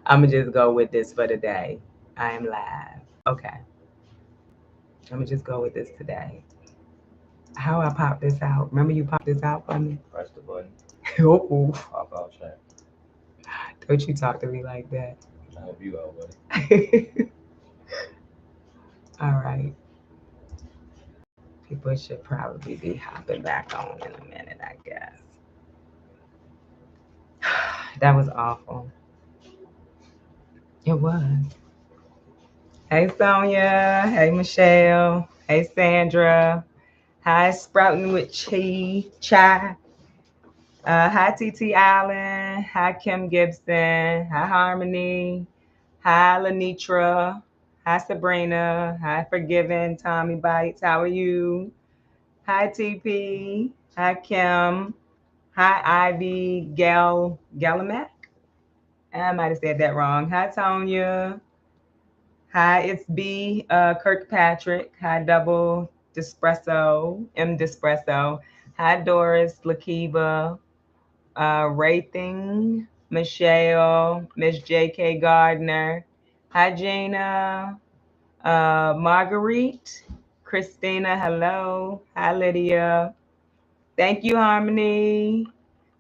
I'm gonna just go with this for today. I am live. Okay. Let me just go with this today. How I pop this out? Remember you popped this out for me? Press the button. Oh, Pop out chat. don't you talk to me like that. I help you out, buddy. All right. People should probably be hopping back on in a minute, I guess. That was awful. It was. Hey, Sonia. Hey, Michelle. Hey, Sandra. Hi, Sprouting with Chai. Hi, TT Allen. Hi, Kim Gibson. Hi, Harmony. Hi, Lenitra. Hi, Sabrina. Hi, Forgiven. Tommy Bites. How are you? Hi, TP. Hi, Kim. Hi, Ivy. Galamak. I might have said that wrong. Hi, Tonya. Hi, it's B. Kirkpatrick. Hi, Double Despresso. M. Despresso. Hi, Doris. Lakiva. Rathing, Michelle, Miss J.K. Gardner. Hi, Gina. Marguerite, Christina, hello. Hi, Lydia. Thank you, Harmony.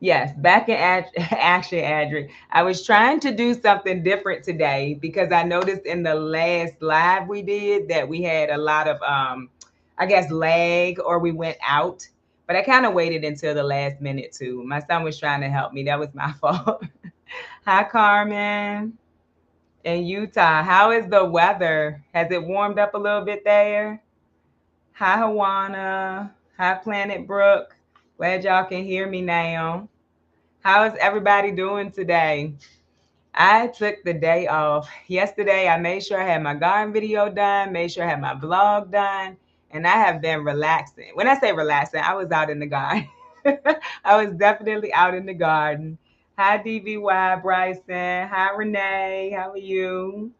Yes, back in action, Adric. I was trying to do something different today because I noticed in the last live we did that we had a lot of, I guess, lag or we went out. But I kind of waited until the last minute too. My son was trying to help me. That was my fault. Hi, Carmen. In Utah, how is the weather? Has it warmed up a little bit there? Hi, Hawana. Hi, Planet Brook. Glad y'all can hear me now. How is everybody doing today? I took the day off. Yesterday, I made sure I had my garden video done, made sure I had my vlog done, and I have been relaxing. When I say relaxing, I was out in the garden. I was definitely out in the garden. Hi, DVY Bryson. Hi, Renee. How are you?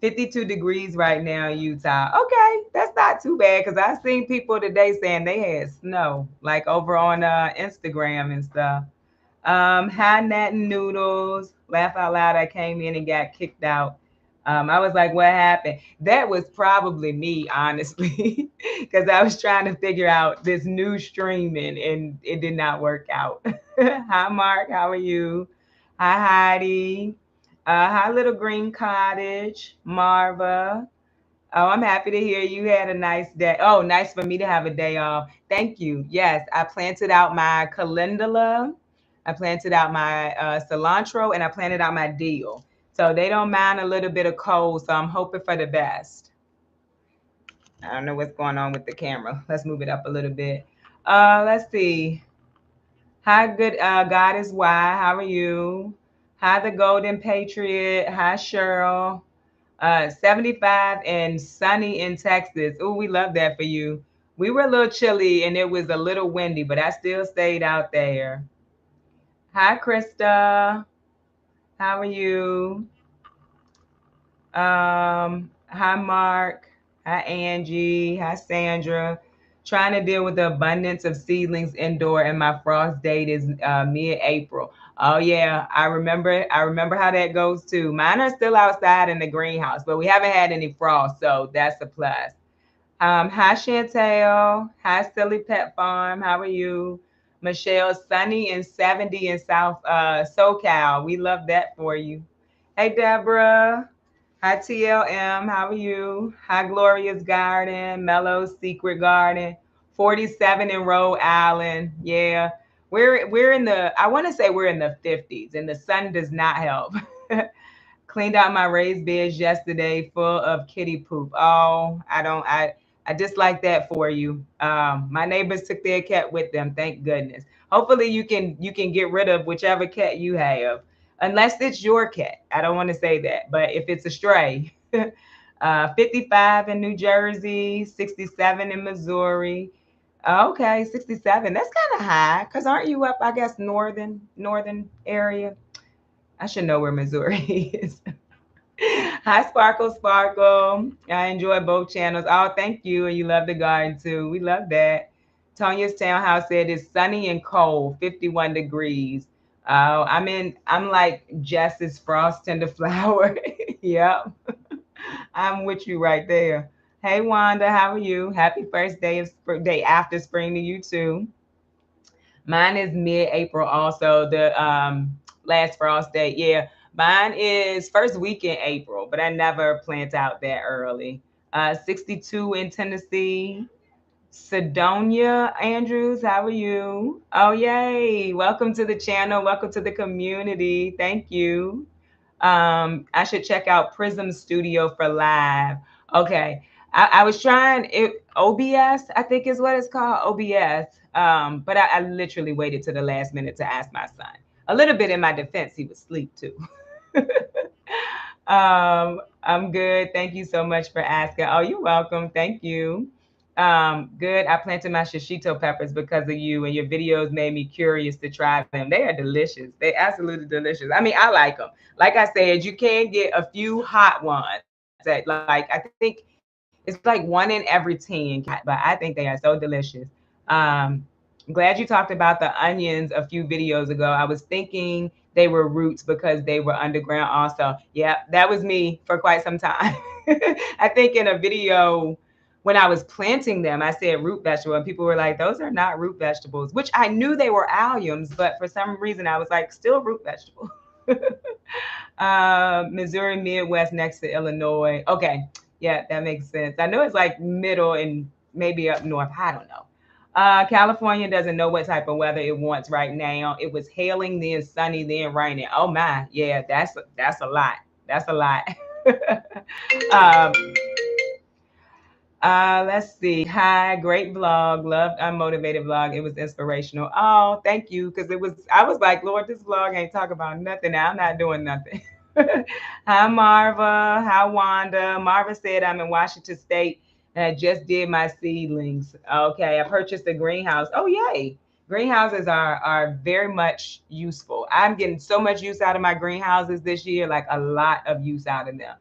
52 degrees right now in Utah. Okay, that's not too bad because I've seen people today saying they had snow, like over on Instagram and stuff. Hi, Nat and Noodles. Laugh out loud. I came in and got kicked out. I was like, what happened? That was probably me, honestly, because I was trying to figure out this new streaming and it did not work out. Hi, Mark. How are you? Hi, Heidi. Hi, Little Green Cottage. Marva. Oh, I'm happy to hear you had a nice day. Oh, nice for me to have a day off. Thank you. Yes, I planted out my calendula. I planted out my cilantro and I planted out my dill. So they don't mind a little bit of cold. So I'm hoping for the best. I don't know what's going on with the camera. Let's move it up a little bit. Let's see. Hi, good God is why. How are you? Hi, the Golden Patriot. Hi, Cheryl. 75 and sunny in Texas. Oh, we love that for you. We were a little chilly and it was a little windy, but I still stayed out there. Hi, Krista. How are you? Hi, Mark. Hi, Angie. Hi, Sandra. Trying to deal with the abundance of seedlings indoor, and my frost date is mid-April. Oh yeah, I remember. I remember how that goes too. Mine are still outside in the greenhouse, but we haven't had any frost, so that's a plus. Hi, Chantel. Hi, Silly Pet Farm. How are you? Michelle, sunny and 70 in South SoCal. We love that for you. Hey, Deborah. Hi, TLM. How are you? Hi, Gloria's Garden, Mellow Secret Garden, 47 in Rhode Island. Yeah, we're in the. I want to say we're in the 50s, and the sun does not help. Cleaned out my raised beds yesterday, full of kitty poop. Oh, I don't. I dislike that for you. My neighbors took their cat with them. Thank goodness. Hopefully, you can get rid of whichever cat you have, unless it's your cat. I don't want to say that, but if it's a stray, 55 in New Jersey, 67 in Missouri. Okay, 67. That's kind of high. Cause aren't you up? I guess northern area. I should know where Missouri is. Hi, Sparkle Sparkle. I enjoy both channels. Oh, thank you. And you love the garden too. We love that. Tanya's townhouse said it's sunny and cold, 51 degrees. Oh, I'm like Jess's frost tender flower. Yep. I'm with you right there. Hey Wanda, how are you? Happy first day of day after spring to you too. Mine is mid-April also, the last frost day. Yeah, mine is first week in April, but I never plant out that early. 62 in Tennessee. Sedonia Andrews, how are you? Oh, yay. Welcome to the channel. Welcome to the community. Thank you. I should check out Prism Studio for live. Okay. I was trying it OBS, I think is what it's called, OBS. But I literally waited to the last minute to ask my son. A little bit in my defense, he was asleep too. I'm good. Thank you so much for asking. Oh, you're welcome. Thank you. Good. I planted my shishito peppers because of you, and your videos made me curious to try them. They are delicious. They absolutely delicious. I mean, I like them. Like I said, you can get a few hot ones. Like I think it's like one in every 10, but I think they are so delicious. Um, glad you talked about the onions a few videos ago. I was thinking they were roots because they were underground also. Yeah, that was me for quite some time. I think in a video when I was planting them, I said root vegetable, and people were like, those are not root vegetables, which I knew they were alliums, but for some reason I was like, still root vegetable. Missouri Midwest next to Illinois. Okay, yeah, that makes sense. I know it's like middle and maybe up north. I don't know. California doesn't know what type of weather it wants right now. It was hailing, then sunny, then raining. Oh my, yeah, that's a lot. That's a lot. um, let's see. Hi, great vlog. Loved unmotivated vlog. It was inspirational. Oh, thank you. Because it was, I was like, Lord, this vlog ain't talking about nothing. Now I'm not doing nothing. Hi, Marva. Hi, Wanda. Marva said I'm in Washington State and I just did my seedlings. Okay, I purchased a greenhouse. Oh, yay. Greenhouses are very much useful. I'm getting so much use out of my greenhouses this year, like a lot of use out of them.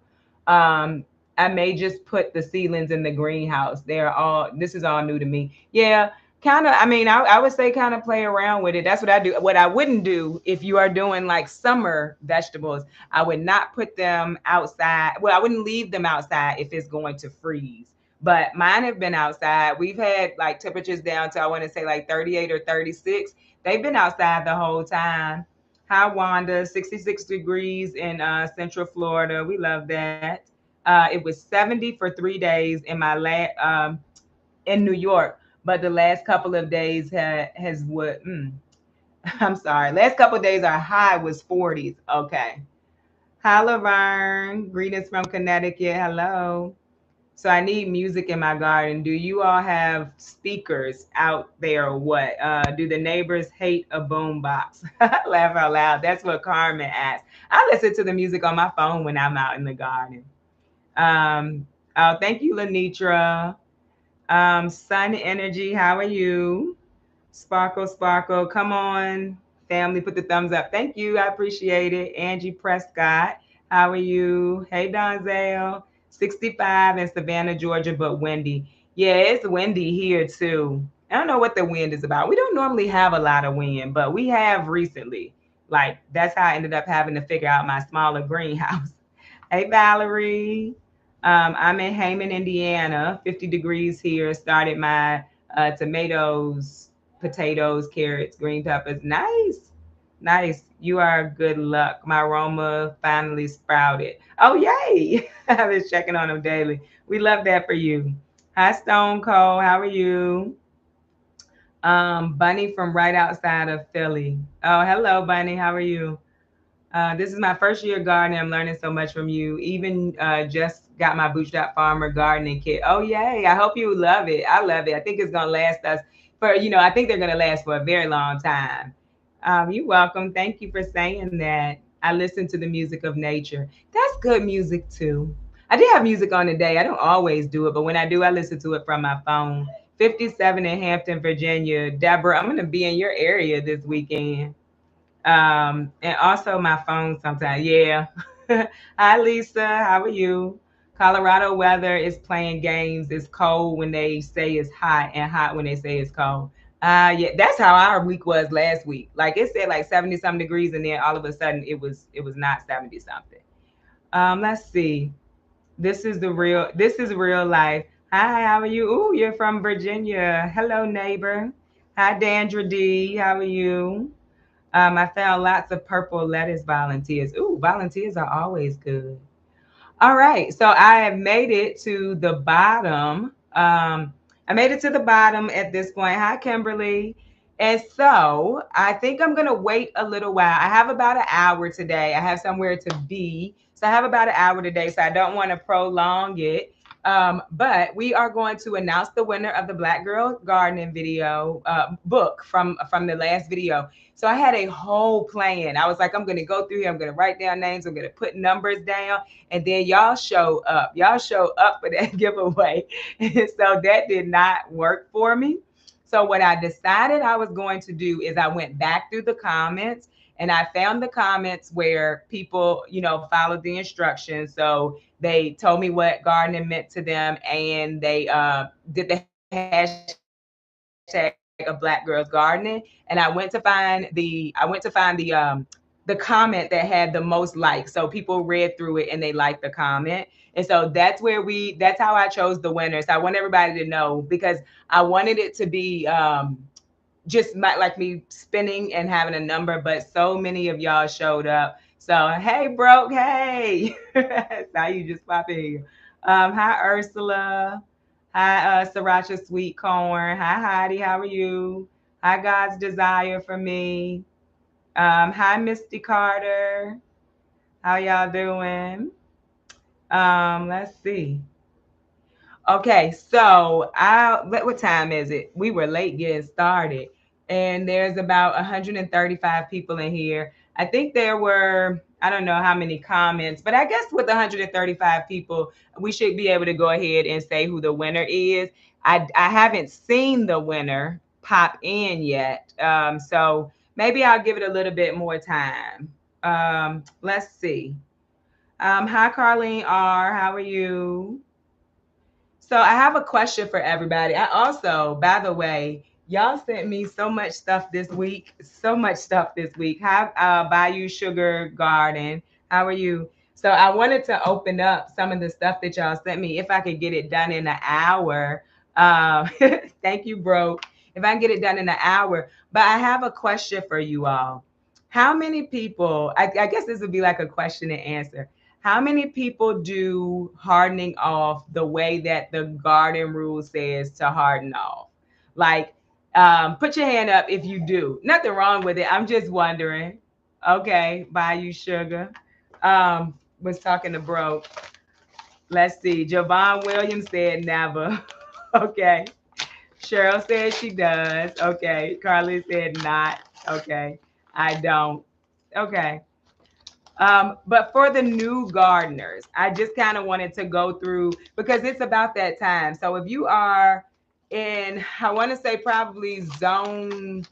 Um, I may just put the seedlings in the greenhouse. They're all, this is all new to me. Yeah, kind of. I mean, I would say kind of play around with it. That's what I do. What I wouldn't do if you are doing like summer vegetables, I would not put them outside. Well, I wouldn't leave them outside if it's going to freeze. But mine have been outside. We've had like temperatures down to, I want to say like 38 or 36. They've been outside the whole time. Hi, Wanda. 66 degrees in Central Florida. We love that. It was 70 for 3 days in my in New York, but the last couple of days has what? I'm sorry. Last couple of days our high was 40s. Okay. Hi, Laverne. Greetings from Connecticut. Hello. So I need music in my garden. Do you all have speakers out there or what? Do the neighbors hate a boom box? Laugh out loud. That's what Carmen asked. I listen to the music on my phone when I'm out in the garden. Oh, thank you, Lenitra. Sun Energy, how are you? Sparkle, Sparkle, come on, family, put the thumbs up. Thank you, I appreciate it. Angie Prescott, how are you? Hey, Donzel, 65 in Savannah, Georgia, but windy. Yeah, it's windy here too. I don't know what the wind is about. We don't normally have a lot of wind, but we have recently. Like, that's how I ended up having to figure out my smaller greenhouse. Hey, Valerie. I'm in Hammond, Indiana, 50 degrees here. Started my tomatoes, potatoes, carrots, green peppers. Nice. Nice. You are good luck. My Roma finally sprouted. Oh, yay. I was checking on them daily. We love that for you. Hi, Stone Cold. How are you? Bunny from right outside of Philly. Oh, hello, Bunny. How are you? This is my first year gardening. I'm learning so much from you. Even just got my Bootstrap Farmer gardening kit. Oh, yay. I hope you love it. I love it. I think it's going to last us for, I think they're going to last for a very long time. You're welcome. Thank you for saying that. I listen to the music of nature. That's good music too. I do have music on today. I don't always do it, but when I do, I listen to it from my phone. 57 in Hampton, Virginia. Deborah, I'm going to be in your area this weekend. And also my phone sometimes. Yeah. Hi, Lisa. How are you? Colorado weather is playing games. It's cold when they say it's hot and hot when they say it's cold. Yeah, that's how our week was last week. Like it said like 70 some degrees and then all of a sudden it was not 70 something. Let's see. This is real life. Hi, how are you? Ooh, you're from Virginia. Hello, neighbor. Hi, Dandra D. How are you? I found lots of purple lettuce volunteers. Ooh, volunteers are always good. All right, so I have made it to the bottom. I made it to the bottom at this point. Hi, Kimberly. And so I think I'm gonna wait a little while. I have about an hour today. I have somewhere to be, so I have about an hour today. So I don't want to prolong it. But we are going to announce the winner of the Black Girl Gardening video book from the last video. So I had a whole plan. I was like, I'm gonna go through here. I'm gonna write down names. I'm gonna put numbers down and then y'all show up. Y'all show up for that giveaway. And so that did not work for me. So what I decided I was going to do is I went back through the comments and I found the comments where people, followed the instructions. So they told me what gardening meant to them and they did the hashtag of Black Girls Gardening. And I went to find the comment that had the most likes. So people read through it and they liked the comment. And so that's how I chose the winner. So I want everybody to know because I wanted it to be just like me spinning and having a number, but so many of y'all showed up. So hey, broke, hey, now you just pop in. Hi Ursula, hi Sriracha Sweet Corn, hi Heidi, how are you? Hi God's Desire for me. Hi Misty Carter, how y'all doing? Let's see. Okay, so what time is it? We were late getting started, and there's about 135 people in here. I think there were, I don't know how many comments, but I guess with 135 people, we should be able to go ahead and say who the winner is. I haven't seen the winner pop in yet, so maybe I'll give it a little bit more time. Let's see. Hi, Carlene R. How are you? So I have a question for everybody. I also, by the way, y'all sent me so much stuff this week. So much stuff this week. Hi, Bayou Sugar Garden. How are you? So I wanted to open up some of the stuff that y'all sent me if I could get it done in an hour. Um, Thank you, bro. If I can get it done in an hour. But I have a question for you all. How many people, I guess this would be like a question and answer. How many people do hardening off the way that the garden rule says to harden off? Like, put your hand up if you do. Nothing wrong with it. I'm just wondering. Okay, Bayou Sugar. Was talking to Bro. Let's see. Javon Williams said never. Okay. Cheryl said she does. Okay. Carly said not. Okay. I don't. Okay. But for the new gardeners, I just kind of wanted to go through because it's about that time. So if you are in, I want to say probably zone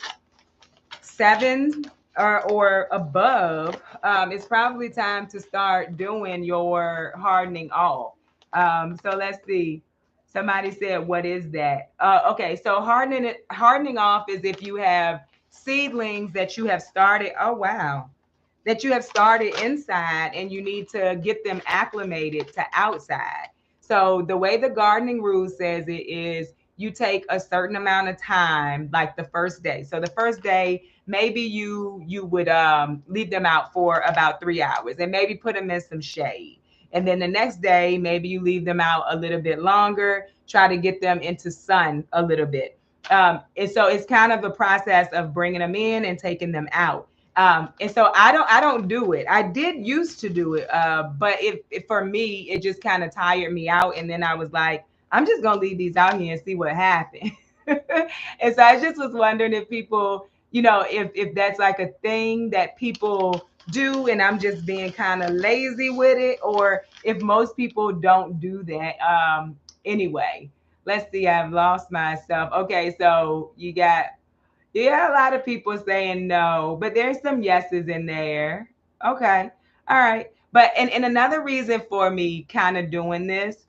7 or above, it's probably time to start doing your hardening off. So let's see. Somebody said, "What is that?" Okay, so hardening off is if you have seedlings that you have started. Oh wow, that you have started inside and you need to get them acclimated to outside. So the way the gardening rule says it is you take a certain amount of time, like the first day. So the first day, maybe you would leave them out for about 3 hours and maybe put them in some shade. And then the next day, maybe you leave them out a little bit longer, try to get them into sun a little bit. And so it's kind of the process of bringing them in and taking them out. And so I don't do it. I did used to do it, but if for me it just kind of tired me out, and then I was like, I'm just gonna leave these out here and see what happens. And so I just was wondering if people, if that's like a thing that people do, and I'm just being kind of lazy with it, or if most people don't do that. Anyway, let's see. I've lost myself. Okay, so you got yeah, a lot of people saying no, but there's some yeses in there. Okay. All right. But and another reason for me kind of doing this,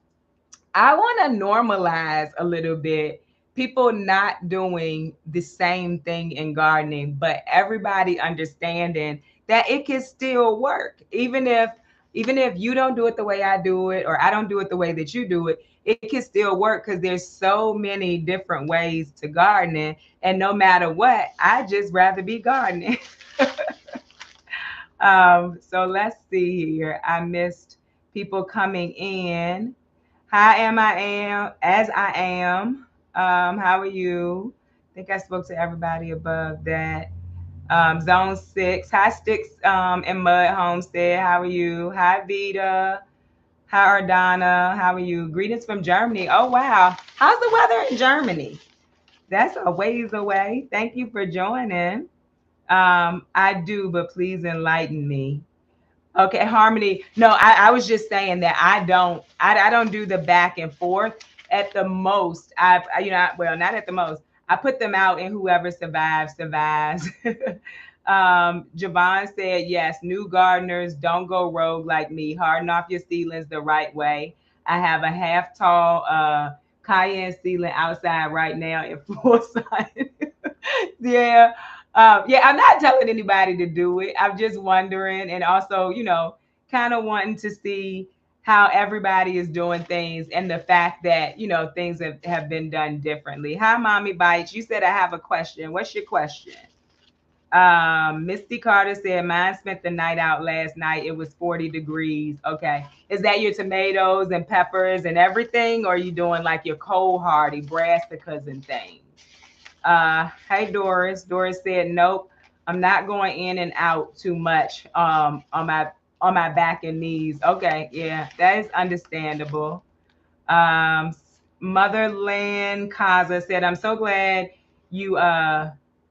I want to normalize a little bit people not doing the same thing in gardening, but everybody understanding that it can still work, even if you don't do it the way I do it, or I don't do it the way that you do it. It can still work because there's so many different ways to gardening, and no matter what, I just rather be gardening. So let's see here. I missed people coming in. Hi, as I am. How are you? I think I spoke to everybody above that. Zone 6. Hi, Sticks and Mud Homestead. How are you? Hi, Vita. Hi, Ardana. How are you? Greetings from Germany. Oh, wow. How's the weather in Germany? That's a ways away. Thank you for joining. I do, but please enlighten me. Okay, Harmony. No, I was just saying that I don't do the back and forth. At the most, well, not at the most. I put them out, and whoever survives, survives. Javon said, yes, new gardeners don't go rogue like me. Harden off your seedlings the right way. I have a half tall cayenne seedling outside right now in full sun. Yeah. Yeah, I'm not telling anybody to do it. I'm just wondering, and also, kind of wanting to see how everybody is doing things, and the fact that, things have been done differently. Hi, Mommy Bites. You said I have a question. What's your question? Misty Carter said, mine spent the night out last night. It was 40 degrees. Okay. Is that your tomatoes and peppers and everything? Or are you doing like your cold hardy brassicas and things? Hey Doris. Doris said, nope, I'm not going in and out too much on my back and knees. Okay, yeah, that is understandable. Um, Motherland Kaza said, I'm so glad you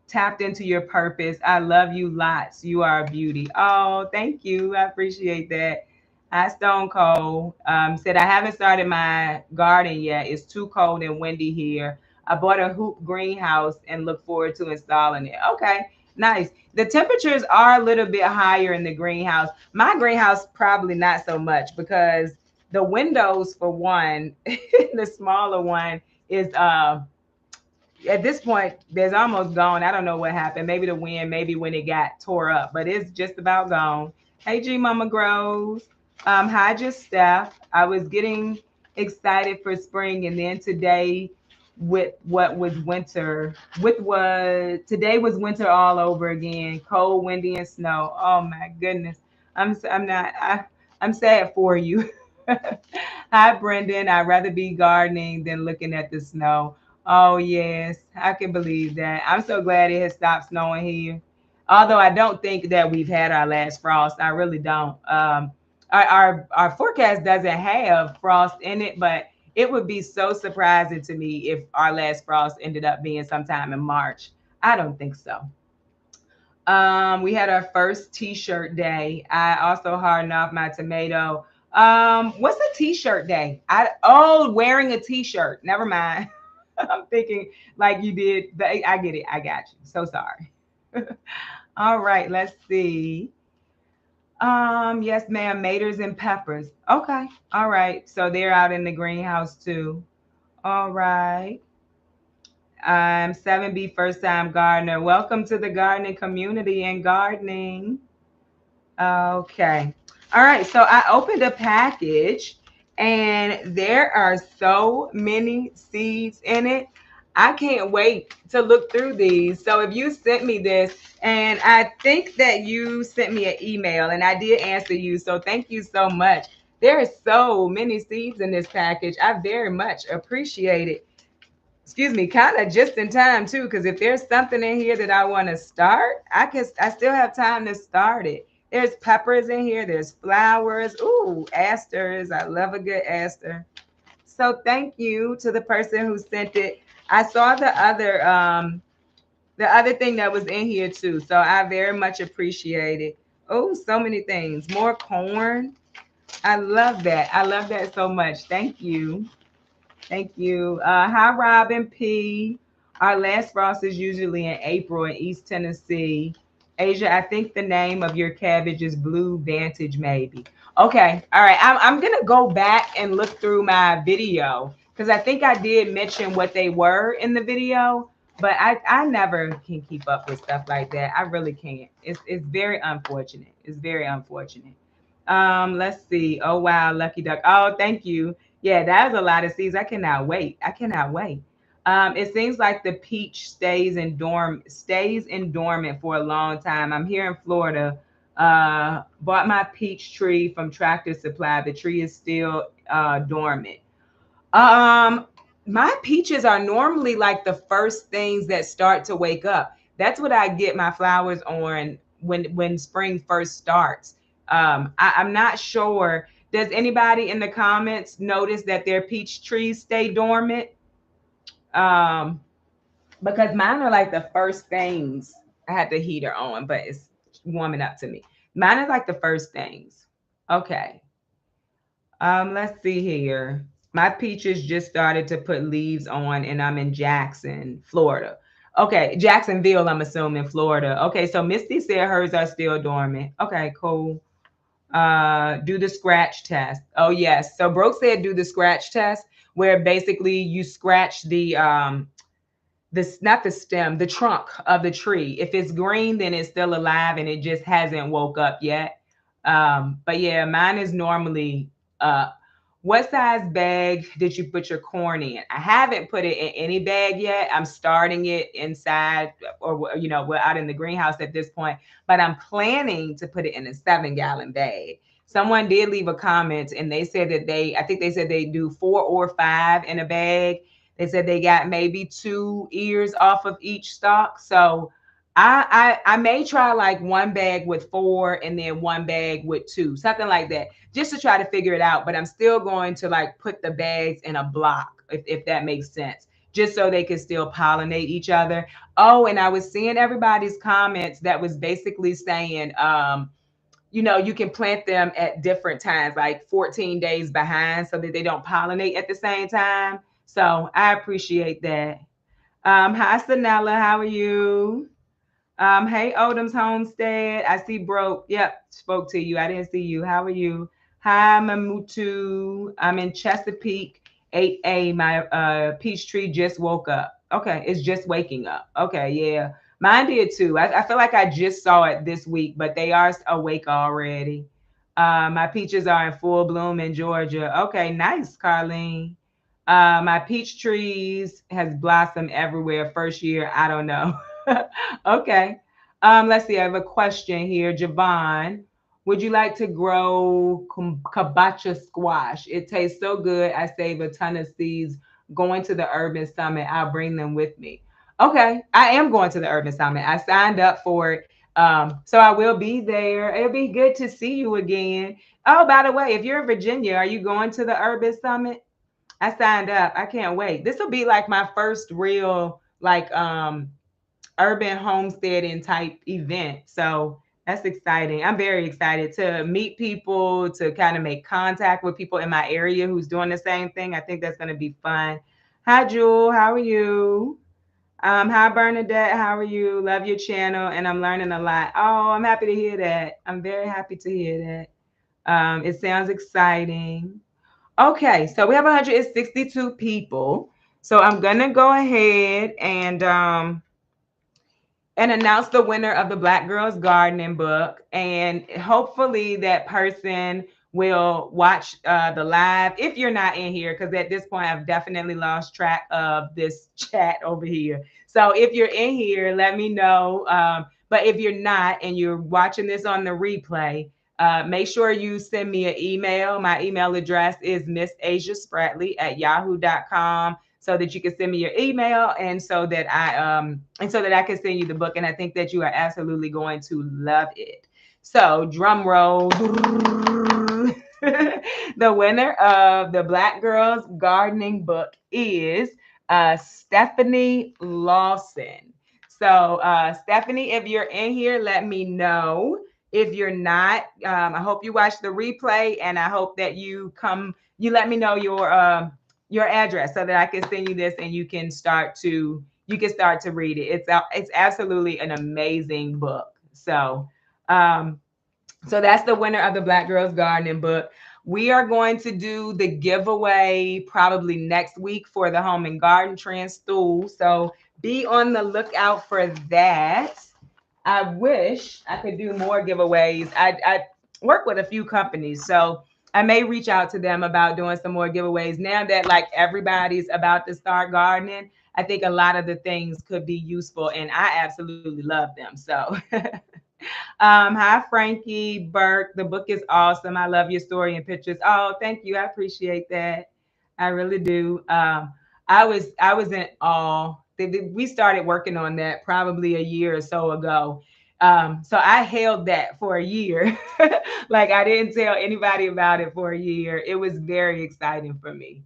tapped into your purpose. I love you lots. You are a beauty. Oh, thank you. I appreciate that. Hi, Stone Cold. Said, I haven't started my garden yet. It's too cold and windy here. I bought a hoop greenhouse and look forward to installing it. Okay, nice. The temperatures are a little bit higher in the greenhouse. My greenhouse, probably not so much, because the windows, for one, the smaller one is at this point, there's almost gone. I don't know what happened. Maybe the wind, maybe when it got tore up, but it's just about gone. Hey, G Mama Grows. Hi, just Steph. I was getting excited for spring, and then today, with what was winter, with what today was winter all over again. Cold, windy, and snow. Oh my goodness. I'm not. I'm sad for you. Hi, Brendan. I'd rather be gardening than looking at the snow. Oh, yes, I can believe that. I'm so glad it has stopped snowing here. Although I don't think that we've had our last frost. I really don't. Our forecast doesn't have frost in it, but it would be so surprising to me if our last frost ended up being sometime in March. I don't think so. We had our first t-shirt day. I also hardened off my tomato. What's a t-shirt day? Wearing a t-shirt. Never mind. I'm thinking like you did. I get it. I got you. So sorry. All right, let's see. Yes, ma'am. Maters and peppers. Okay. All right. So they're out in the greenhouse too. All right. I'm 7B first time gardener. Welcome to the gardening community and gardening. Okay. All right. So I opened a package, and there are so many seeds in it. I can't wait to look through these. So if you sent me this, and I think that you sent me an email, and I did answer you. So thank you so much. There are so many seeds in this package. I very much appreciate it. Excuse me, kind of just in time too, because if there's something in here that I want to start, I still have time to start it. There's peppers in here, there's flowers. Ooh, asters. I love a good aster. So thank you to the person who sent it. I saw the other thing that was in here too. So I very much appreciate it. Oh, so many things. More corn. I love that. I love that so much. Thank you. Thank you. Hi, Robin P. Our last frost is usually in April in East Tennessee. Asia, I think the name of your cabbage is Blue Vantage, maybe. Okay. All right. I'm going to go back and look through my video because I think I did mention what they were in the video, but I never can keep up with stuff like that. I really can't. It's very unfortunate. It's very unfortunate. Let's see. Oh wow, Lucky Duck. Oh, thank you. Yeah, that was a lot of seeds. I cannot wait. I cannot wait. It seems like the peach stays in dormant for a long time. I'm here in Florida. Bought my peach tree from Tractor Supply. The tree is still dormant. Um, my peaches are normally like the first things that start to wake up. That's what I get my flowers on when spring first starts. I'm not sure. Does anybody in the comments notice that their peach trees stay dormant? Um, because mine are like the first things. I had the heater on, but it's warming up to me. Mine is like the first things. Okay. Let's see here. My peaches just started to put leaves on, and I'm in Jackson, Florida. Okay, Jacksonville, I'm assuming Florida. Okay, so Misty said hers are still dormant. Okay, cool. Do the scratch test. Oh yes. So Brooke said do the scratch test, where basically you scratch this, not the stem, the trunk of the tree. If it's green, then it's still alive and it just hasn't woke up yet. But yeah, mine is normally what size bag did you put your corn in? I haven't put it in any bag yet. I'm starting it inside, or we're out in the greenhouse at this point, but I'm planning to put it in a 7-gallon bag. Someone did leave a comment and they said that I think they said they do 4 or 5 in a bag. They said they got maybe 2 ears off of each stalk. So I may try like one bag with 4 and then one bag with 2, something like that, just to try to figure it out. But I'm still going to like put the bags in a block, if that makes sense, just so they can still pollinate each other. Oh, and I was seeing everybody's comments that was basically saying, you can plant them at different times, like 14 days behind, so that they don't pollinate at the same time. So I appreciate that. Hi, Sanella. How are you? Hey, Odom's Homestead. I see Broke. Yep, spoke to you. I didn't see you. How are you? Hi, Mamutu. I'm in Chesapeake 8A. My peach tree just woke up. Okay, it's just waking up. Okay, yeah. Mine did too. I feel like I just saw it this week, but they are awake already. My peaches are in full bloom in Georgia. Okay, nice, Carlene. My peach trees has blossomed everywhere. First year, I don't know. Okay. Let's see. I have a question here. Javon, would you like to grow kabacha squash? It tastes so good. I save a ton of seeds going to the Urban Summit. I'll bring them with me. Okay. I am going to the Urban Summit. I signed up for it. So I will be there. It'll be good to see you again. Oh, by the way, if you're in Virginia, are you going to the Urban Summit? I signed up. I can't wait. This will be like my first real like urban homesteading type event. So that's exciting. I'm very excited to meet people, to kind of make contact with people in my area who's doing the same thing. I think that's going to be fun. Hi, Jewel. How are you? Hi, Bernadette. How are you? Love your channel, and I'm learning a lot. Oh, I'm happy to hear that. I'm very happy to hear that. It sounds exciting. Okay, so we have 162 people. So I'm gonna go ahead and announce the winner of the Black Girls Gardening book. And hopefully that person will watch the live if you're not in here, because at this point I've definitely lost track of this chat over here. So if you're in here, let me know. But if you're not and you're watching this on the replay, make sure you send me an email. My email address is missasiaspratly@yahoo.com, so that you can send me your email, and so that I can send you the book. And I think that you are absolutely going to love it. So drum roll. The winner of the Black Girls Gardening book is Stephanie Lawson. So Stephanie, if you're in here, let me know. If you're not, I hope you watch the replay, and I hope that you let me know your address so that I can send you this and you can start to read it. It's absolutely an amazing book. So so that's the winner of the Black Girls Gardening book. We are going to do the giveaway probably next week for the home and garden trend stool. So be on the lookout for that. I wish I could do more giveaways. I work with a few companies, so I may reach out to them about doing some more giveaways. Now that like everybody's about to start gardening, I think a lot of the things could be useful, and I absolutely love them. So hi, Frankie Burke. The book is awesome. I love your story and pictures. Oh, thank you. I appreciate that. I really do. I was in awe. We started working on that probably a year or so ago. So I held that for a year. Like I didn't tell anybody about it for a year. It was very exciting for me.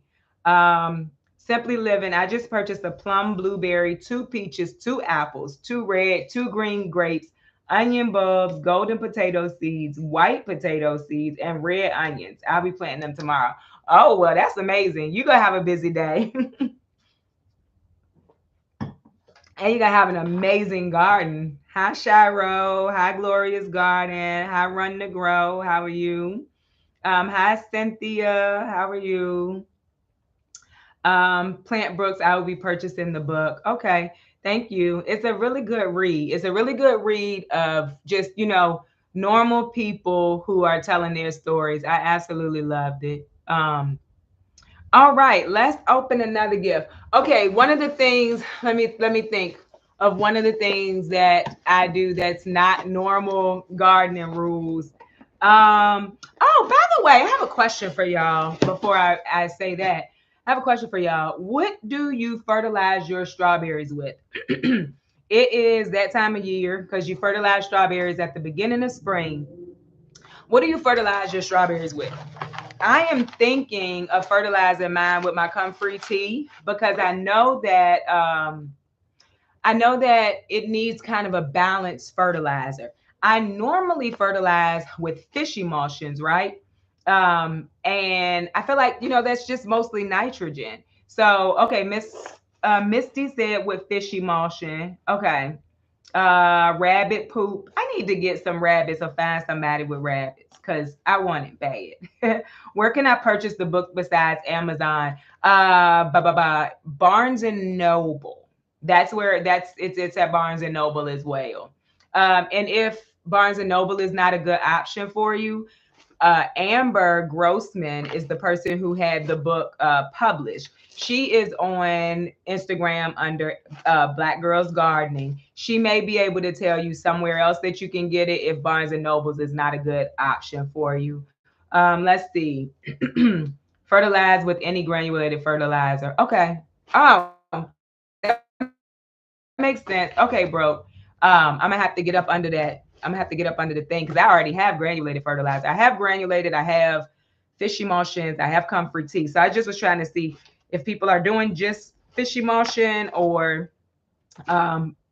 Simply Living. I just purchased a plum, blueberry, two peaches, two apples, two red, two green grapes, onion bulbs, golden potato seeds, white potato seeds, and red onions. I'll be planting them tomorrow. Oh, well, that's amazing. You're going to have a busy day. And you're going to have an amazing garden. Hi, Shiro. Hi, Glorious Garden. Hi, Run to Grow. How are you? Hi, Cynthia. How are you? Plant Brooks, I will be purchasing the book. Okay, thank you. It's a really good read. It's a really good read of just, normal people who are telling their stories. I absolutely loved it. All right, let's open another gift. Okay, one of the things, let me think of one of the things that I do that's not normal gardening rules. Oh, by the way, I have a question for y'all before I say that. I have a question for y'all. What do you fertilize your strawberries with? It is that time of year because you fertilize strawberries at the beginning of spring. What do you fertilize your strawberries with? I am thinking of fertilizing mine with my Comfrey tea because I know that it needs kind of a balanced fertilizer. I normally fertilize with fish emulsions, right? And I feel like that's just mostly nitrogen. So okay, Misty said with fish emulsion. Okay, rabbit poop. I need to get some rabbits or find somebody with rabbits because I want it bad. Where can I purchase the book besides Amazon? Barnes and Noble. That's where it's at Barnes and Noble as well. And if Barnes and Noble is not a good option for you, Amber Grossman is the person who had the book published. She is on Instagram under Black Girls Gardening. She may be able to tell you somewhere else that you can get it if Barnes and Nobles is not a good option for you. Let's see. Fertilize with any granulated fertilizer. Okay. Oh, that makes sense. Okay, bro. I'm gonna have to get up under that. I'm gonna have to get up under the thing because I already have granulated fertilizer. I have granulated. I have fish emulsions. I have comfort tea. So I just was trying to see if people are doing just fish emulsion or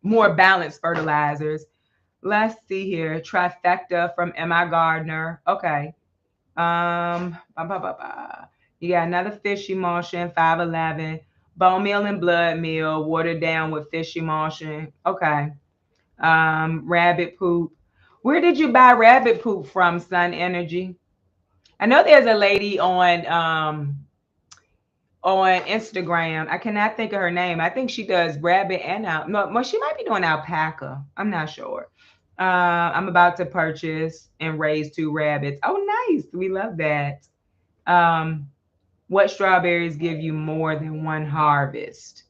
more balanced fertilizers. Let's see here. Trifecta from M.I. Gardner. Okay. You got another fish emulsion, 511. Bone meal and blood meal, watered down with fish emulsion. Okay. Rabbit poop. Where did you buy rabbit poop from, Sun Energy? I know there's a lady on Instagram. I cannot think of her name. I think she does rabbit and no, well, she might be doing alpaca. I'm not sure. I'm about to purchase and raise two rabbits. Oh, nice. We love that. Um, what strawberries give you more than one harvest?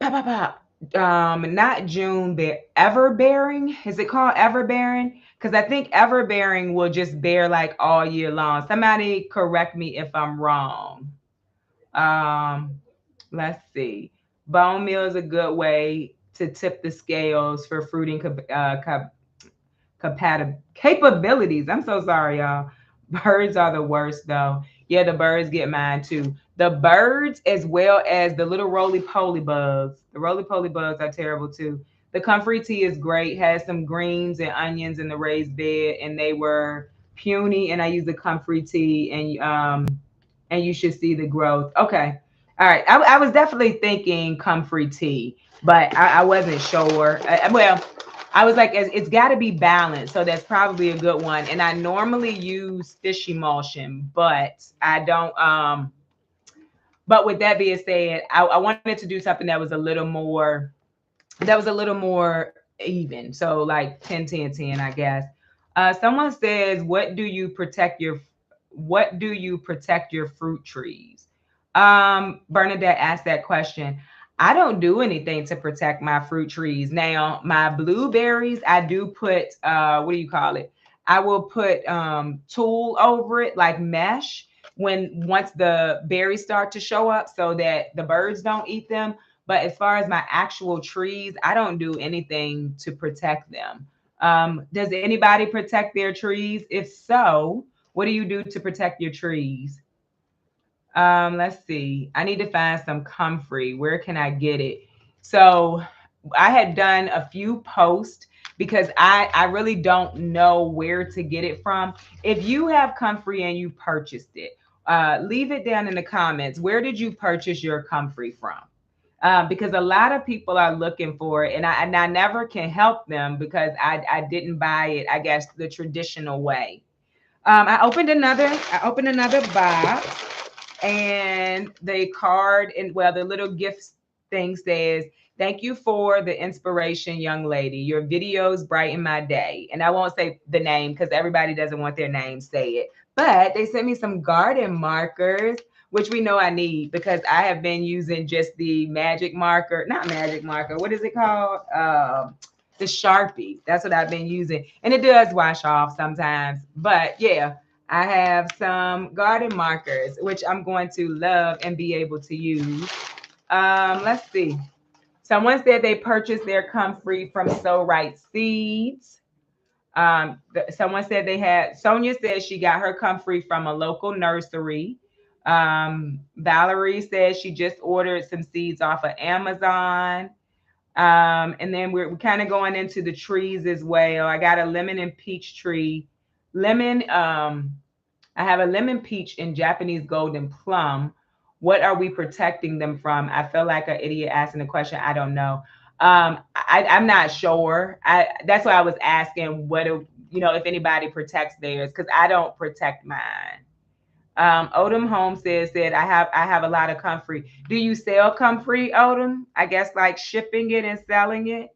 Not June bear, everbearing. Is it called everbearing? Because I think everbearing will just bear like all year long. Somebody correct me if I'm wrong. Um, let's see. Bone meal is a good way to tip the scales for fruiting capabilities. I'm so sorry, y'all. Birds are the worst, though. Yeah, the birds get mine too. The birds, as well as the little roly poly bugs. The roly poly bugs are terrible too. The comfrey tea is great. Has some greens and onions in the raised bed, and they were puny. And I use the comfrey tea, and you should see the growth. Okay, all right. I was definitely thinking comfrey tea, but I wasn't sure. Well, I was like, it's got to be balanced. So that's probably a good one. And I normally use fish emulsion, but I don't. But with that being said, I wanted to do something that was a little more, even. So like 10, 10, 10, I guess. Someone says, what do you protect your fruit trees? Bernadette asked that question. I don't do anything to protect my fruit trees. Now, my blueberries, I do put what do you call it? I will put tulle over it, like mesh, when once the berries start to show up so that the birds don't eat them. But as far as my actual trees, I don't do anything to protect them. Does anybody protect their trees? If so, what do you do to protect your trees? Let's see. I need to find some comfrey. Where can I get it? So I had done a few posts because I really don't know where to get it from. If you have comfrey and you purchased it, leave it down in the comments. Where did you purchase your comfrey from? Because a lot of people are looking for it, and I never can help them because I didn't buy it, I guess, the traditional way. I opened another box, and the card and well, the little gift thing says, "Thank you for the inspiration, young lady. Your videos brighten my day." And I won't say the name because everybody doesn't want their name say it. But they sent me some garden markers, which we know I need because I have been using just the magic marker, not magic marker. What is it called? The Sharpie. That's what I've been using, and it does wash off sometimes. But yeah, I have some garden markers, which I'm going to love and be able to use. Let's see. Someone said they purchased their comfrey from So Right Seeds. Someone said Sonia said she got her comfrey from a local nursery. Valerie says she just ordered some seeds off of Amazon. And then we're kind of going into the trees as well. I got a lemon and peach tree. Lemon, I have a lemon peach and Japanese golden plum. What are we protecting them from? I feel like an idiot asking the question. I don't know. I'm not sure. That's why I was asking if anybody protects theirs because I don't protect mine. Odom Home said I have a lot of comfrey. Do you sell comfrey, Odom? I guess like shipping it and selling it.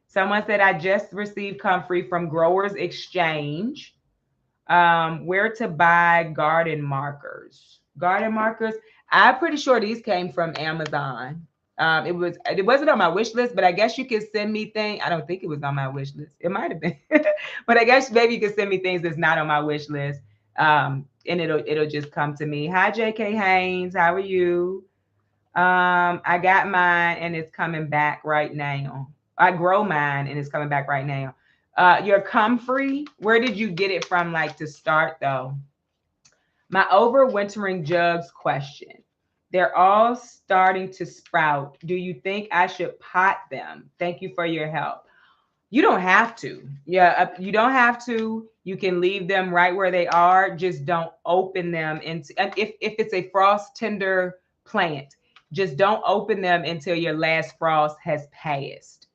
Someone said I just received comfrey from Growers Exchange. Where to buy garden markers? Garden markers. I'm pretty sure these came from Amazon. It wasn't on my wish list, but I guess you could send me things. I don't think it was on my wish list. It might have been, but I guess maybe you could send me things that's not on my wish list. And it'll just come to me. Hi, J.K. Haynes. How are you? I got mine and it's coming back right now. I grow mine and it's coming back right now. Your comfrey, where did you get it from, like to start though? My overwintering jugs question. They're all starting to sprout. Do you think I should pot them? Thank you for your help. You don't have to. Yeah, you don't have to. You can leave them right where they are. Just don't open them into. And if it's a frost tender plant, just don't open them until your last frost has passed.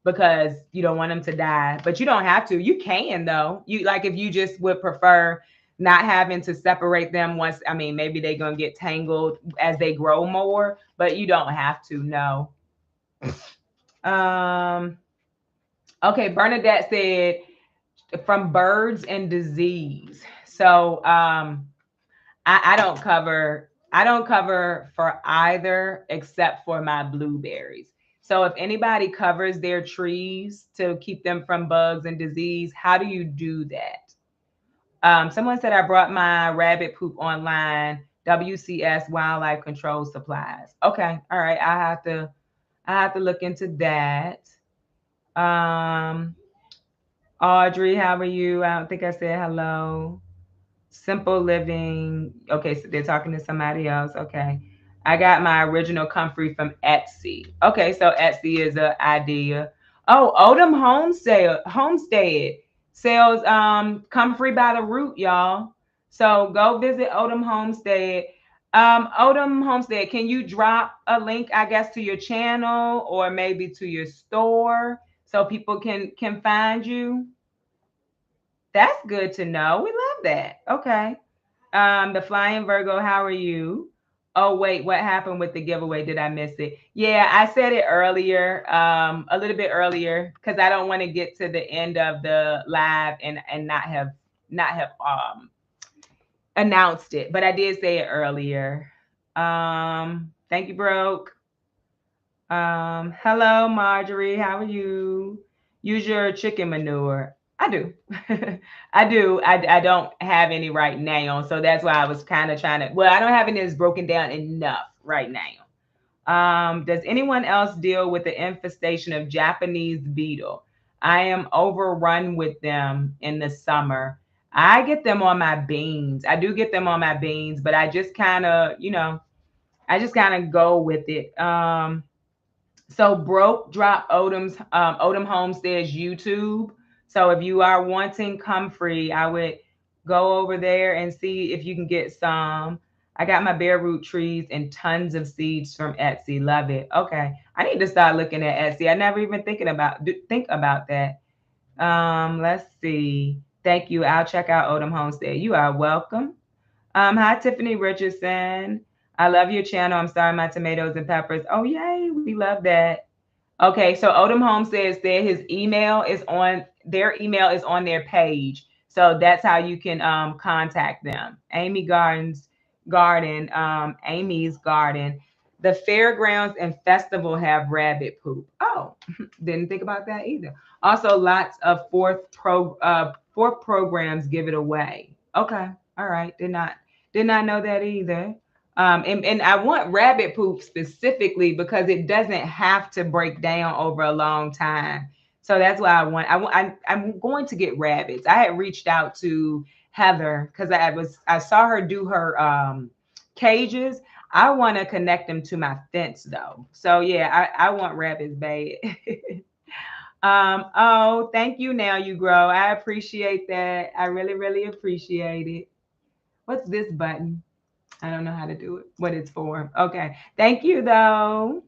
Because you don't want them to die. But you don't have to. You can though. You like if you just would prefer not having to separate them once. I mean, maybe they're gonna get tangled as they grow more, but you don't have to. No. Um. Okay, Bernadette said from birds and disease. So I don't cover for either except for my blueberries. So if anybody covers their trees to keep them from bugs and disease, how do you do that? Someone said I brought my rabbit poop online. WCS Wildlife Control Supplies. Okay, all right. I have to look into that. Um, Audrey, how are you? I don't think I said hello. Simple living. Okay, so they're talking to somebody else. Okay. I got my original comfrey from Etsy. Okay, so Etsy is an idea. Oh, Odom Homestead sells comfrey by the root, y'all. So go visit Odom Homestead. Odom Homestead, can you drop a link, I guess, to your channel or maybe to your store so people can find you. That's good to know. We love that. Okay. The Flying Virgo, how are you? Oh wait, what happened with the giveaway? Did I miss it? Yeah, I said it earlier, a little bit earlier, because I don't want to get to the end of the live and not have announced it, but I did say it earlier. Thank you, Broke. Hello, Marjorie. How are you? Use your chicken manure. I do. I do. I don't have any right now. So that's why I was kind of trying to. Well, I don't have any that's broken down enough right now. Does anyone else deal with the infestation of Japanese beetle? I am overrun with them in the summer. I get them on my beans. I do get them on my beans, but I just kind of, I just kind of go with it. So Broke Drop Odom Homestead's YouTube. So if you are wanting comfrey, I would go over there and see if you can get some. I got my bare root trees and tons of seeds from Etsy. Love it. Okay, I need to start looking at Etsy. I never even think about that. Let's see. Thank you. I'll check out Odom Homestead. You are welcome. Hi Tiffany Richardson. I love your channel. I'm starting my tomatoes and peppers. Oh yay, we love that. Okay, so Odom Home says that his email is on their email is on their page. So that's how you can contact them. Amy's Garden. The fairgrounds and festival have rabbit poop. Oh, didn't think about that either. Also, lots of fourth programs give it away. Okay, all right. Did not know that either. And I want rabbit poop specifically because it doesn't have to break down over a long time. So that's why I'm going to get rabbits. I had reached out to Heather because I saw her do her cages. I want to connect them to my fence though. So yeah, I want rabbits bad. Oh, thank you. Now you grow. I appreciate that. I really, really appreciate it. What's this button? I don't know how to do it, what it's for. Okay. Thank you though.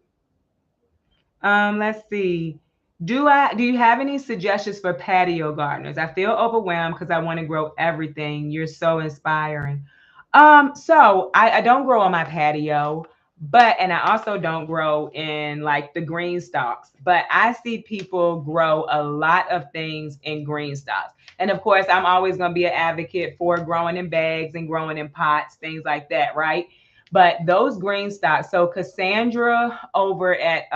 Let's see. Do you have any suggestions for patio gardeners? I feel overwhelmed because I want to grow everything. You're so inspiring. So I don't grow on my patio, but and I also don't grow in like the green stalks, but I see people grow a lot of things in green stalks. And of course, I'm always going to be an advocate for growing in bags and growing in pots, things like that, right? But those green stalks. So Cassandra over at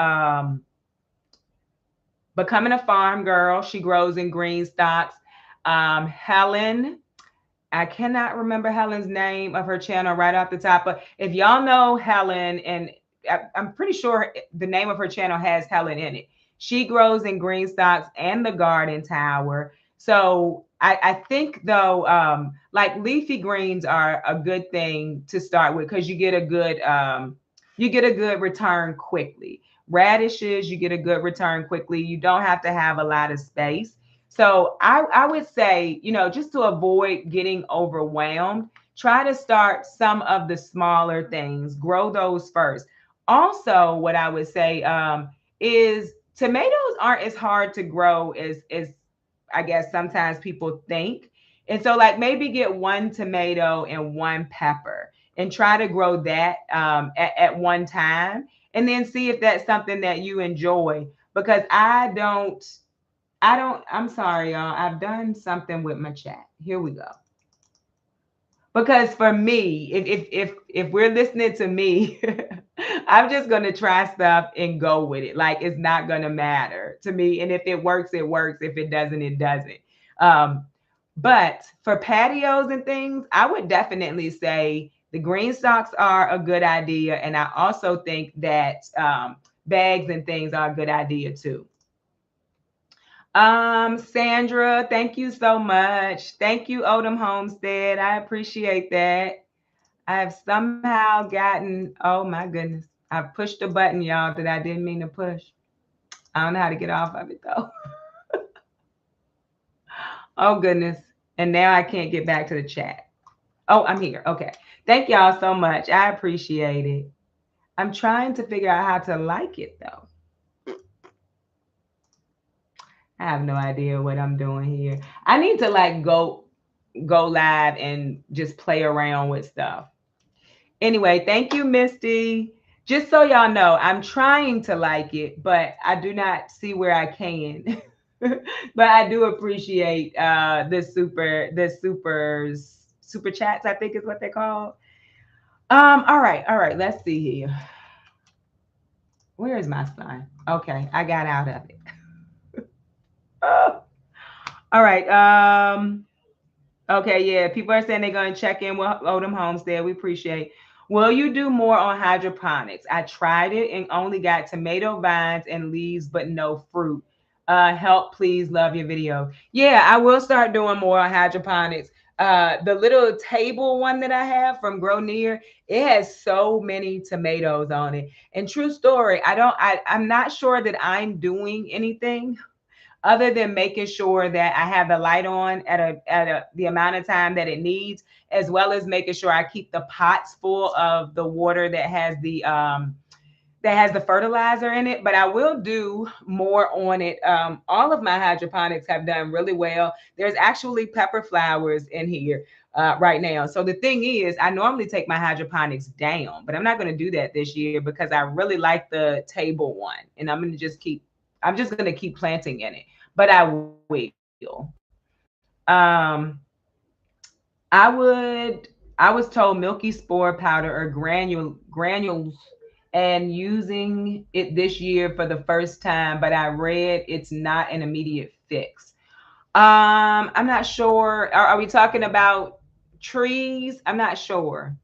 Becoming a Farm Girl, she grows in green stalks. Helen, I cannot remember Helen's name of her channel right off the top, but if y'all know Helen, and I'm pretty sure the name of her channel has Helen in it. She grows in green stalks and the garden tower. So I think though, like leafy greens are a good thing to start with because you get a good return quickly. Radishes, you get a good return quickly. You don't have to have a lot of space. So I would say, just to avoid getting overwhelmed, try to start some of the smaller things, grow those first. Also, what I would say is tomatoes aren't as hard to grow as I guess sometimes people think. And so, like maybe get one tomato and one pepper and try to grow that at one time, and then see if that's something that you enjoy. Because I'm sorry, y'all. I've done something with my chat. Here we go. Because for me, if we're listening to me, I'm just gonna try stuff and go with it. Like it's not gonna matter to me. And if it works, it works. If it doesn't, it doesn't. Um, but for patios and things, I would definitely say the green stalks are a good idea. And I also think that bags and things are a good idea too. Sandra, thank you so much. Thank you, Odom Homestead. I appreciate that. I have somehow gotten, oh my goodness, I pushed a button, y'all, that I didn't mean to push. I don't know how to get off of it though. Oh goodness. And now I can't get back to the chat. Oh, I'm here. Okay. Thank y'all so much. I appreciate it. I'm trying to figure out how to like it though. I have no idea what I'm doing here. I need to like go live and just play around with stuff. Anyway, thank you, Misty. Just so y'all know, I'm trying to like it, but I do not see where I can. But I do appreciate the super chats, I think is what they call. All right, let's see here. Where is my son? Okay, I got out of it. Oh, all right. Okay, yeah. People are saying they're going to check in with Odom Homestead. We appreciate. Will you do more on hydroponics? I tried it and only got tomato vines and leaves, but no fruit. Help, please. Love your video. Yeah, I will start doing more on hydroponics. The little table one that I have from Grow Near, it has so many tomatoes on it. And true story, I'm not sure that I'm doing anything other than making sure that I have the light on at the amount of time that it needs, as well as making sure I keep the pots full of the water that has the fertilizer in it. But I will do more on it. All of my hydroponics have done really well. There's actually pepper flowers in here. Right now. So the thing is, I normally take my hydroponics down, but I'm not going to do that this year because I really like the table one, and I'm just going to keep planting in it, but I will. I would. I was told milky spore powder or granules, and using it this year for the first time, but I read it's not an immediate fix. I'm not sure. Are we talking about trees? I'm not sure.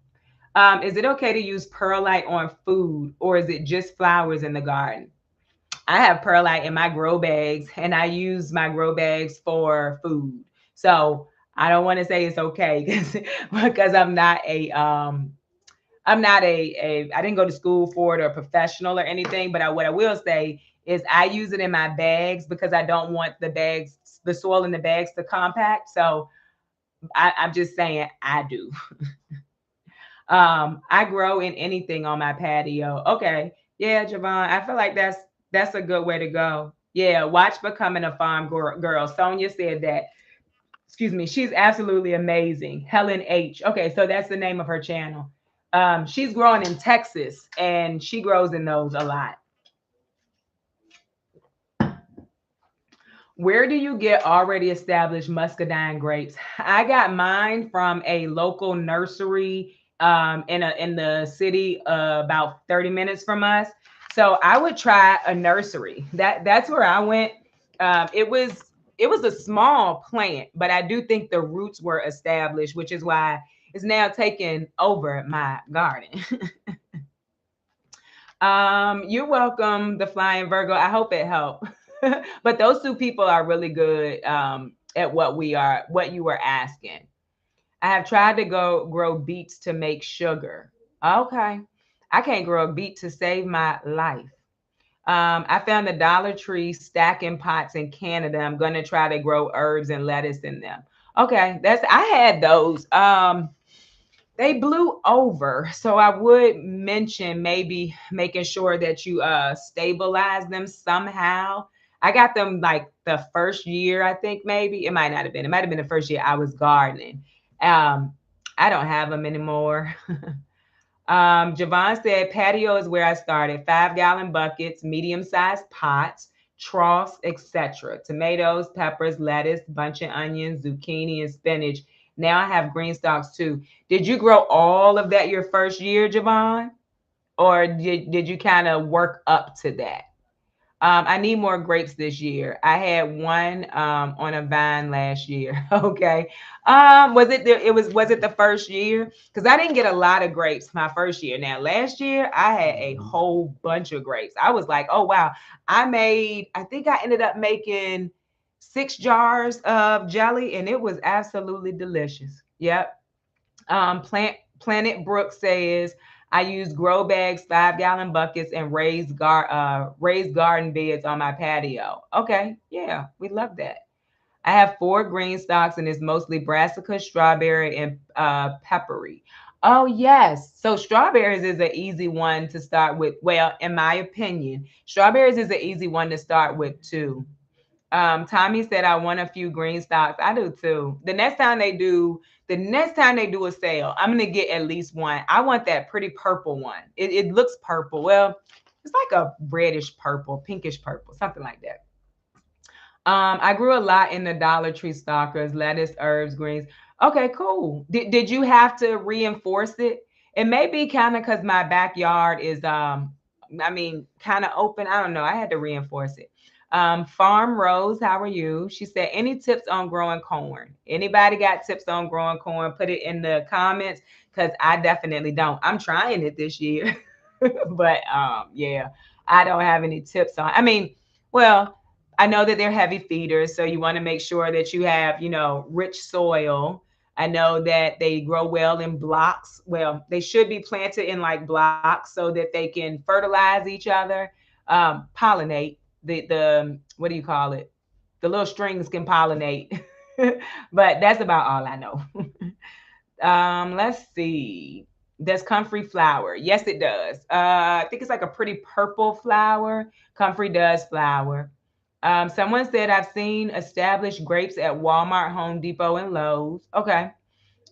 Is it okay to use perlite on food, or is it just flowers in the garden? I have perlite in my grow bags, and I use my grow bags for food. So I don't want to say it's okay because I'm not I didn't go to school for it or professional or anything. But what I will say is I use it in my bags because I don't want the soil in the bags to compact. So I'm just saying I do. I grow in anything on my patio. Okay. Yeah, Javon. I feel like that's a good way to go. Yeah, watch becoming a farm girl. Sonia said that. Excuse me. She's absolutely amazing. Helen H. Okay, so that's the name of her channel. She's growing in Texas and she grows in those a lot. Where do you get already established muscadine grapes? I got mine from a local nursery in the city about 30 minutes from us. So I would try a nursery. That's where I went. It was a small plant, but I do think the roots were established, which is why it's now taken over my garden. You're welcome, the Flying Virgo. I hope it helped. But those two people are really good at what you were asking. I have tried to go grow beets to make sugar. Okay. I can't grow a beet to save my life. I found the Dollar Tree stacking pots in Canada. I'm gonna try to grow herbs and lettuce in them. Okay, I had those. They blew over. So I would mention maybe making sure that you stabilize them somehow. I got them like the first year, I think maybe. It might not have been. It might have been the first year I was gardening. Um, I don't have them anymore. Javon said patio is where I started. 5-gallon buckets, medium-sized pots, troughs, etc. Tomatoes, peppers, lettuce, bunch of onions, zucchini, and spinach. Now I have green stalks too. Did you grow all of that your first year, Javon? Or did you kind of work up to that? I need more grapes this year. I had one on a vine last year. Okay. Was it the first year? Because I didn't get a lot of grapes my first year. Now last year I had a whole bunch of grapes. I was like, oh wow. I think I ended up making 6 jars of jelly, and it was absolutely delicious. Yep. Planet Brook says I use grow bags, 5-gallon buckets, and raised garden beds on my patio. Okay, yeah, we love that. I have 4 green stalks, and it's mostly brassica, strawberry, and peppery. Oh yes, so strawberries is an easy one to start with. Well, in my opinion, strawberries is an easy one to start with too. Tommy said I want a few green stocks. I do too. The next time they do a sale, I'm gonna get at least one. I want that pretty purple one. It looks purple. Well, it's like a reddish purple, pinkish purple, something like that. I grew a lot in the Dollar Tree stalkers, lettuce, herbs, greens. Okay, cool. Did you have to reinforce it? It may be kind of because my backyard is I mean, kind of open. I don't know. I had to reinforce it. Farm Rose, how are you? She said, any tips on growing corn? Anybody got tips on growing corn? Put it in the comments because I definitely don't. I'm trying it this year, but yeah, I don't have any tips on. I mean, well, I know that they're heavy feeders, so you want to make sure that you have, rich soil. I know that they grow well in blocks. Well, they should be planted in like blocks so that they can fertilize each other, pollinate the what do you call it? The little strings can pollinate. But that's about all I know. Let's see. Does Comfrey flower? Yes, it does. I think it's like a pretty purple flower. Comfrey does flower. Someone said I've seen established grapes at Walmart, Home Depot, and Lowe's. Okay.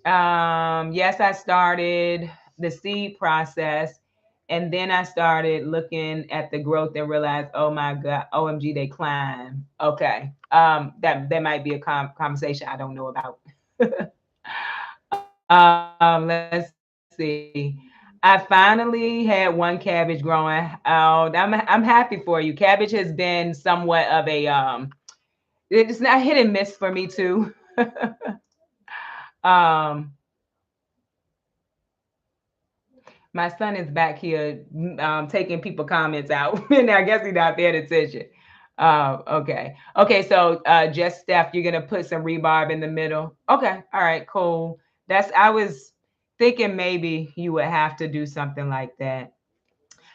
Yes, I started the seed process, and then I started looking at the growth and realized, oh my God, OMG, they climb. Okay. That might be a conversation I don't know about. Let's see. I finally had one cabbage growing. Oh, I'm happy for you. Cabbage has been somewhat of a it's not hit and miss for me too. um my son is back here taking people comments out, and I guess he's not paying attention. Okay. Okay, so just Steph, you're gonna put some rebarb in the middle. Okay, all right, cool. I was thinking maybe you would have to do something like that.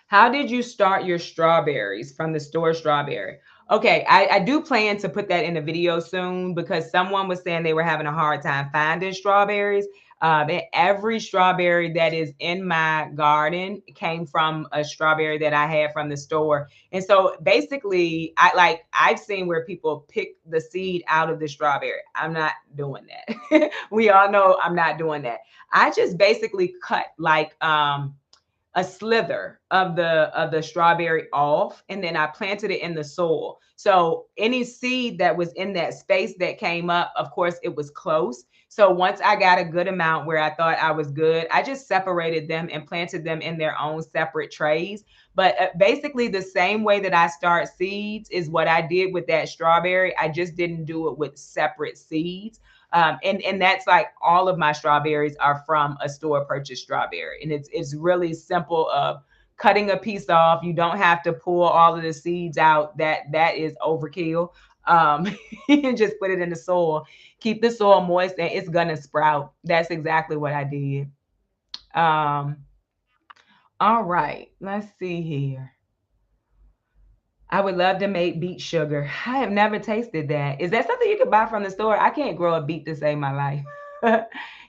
How did you start your strawberries from the store strawberry? Okay, I do plan to put that in a video soon because someone was saying they were having a hard time finding strawberries. And every strawberry that is in my garden came from a strawberry that I had from the store. And so basically, I've seen where people pick the seed out of the strawberry. I'm not doing that. We all know I'm not doing that. I just basically cut like a slither of the strawberry off, and then I planted it in the soil. So any seed that was in that space that came up, of course it was close. So once I got a good amount where I thought I was good, I just separated them and planted them in their own separate trays. But basically the same way that I start seeds is what I did with that strawberry. I just didn't do it with separate seeds. And that's like all of my strawberries are from a store purchased strawberry, and it's really simple of cutting a piece off. You don't have to pull all of the seeds out. That is overkill. Um, you can just put it in the soil, keep the soil moist, and it's gonna sprout. That's exactly what I did. Um, all right, let's see here. I would love to make beet sugar. I have never tasted that. Is that something you could buy from the store? I can't grow a beet to save my life.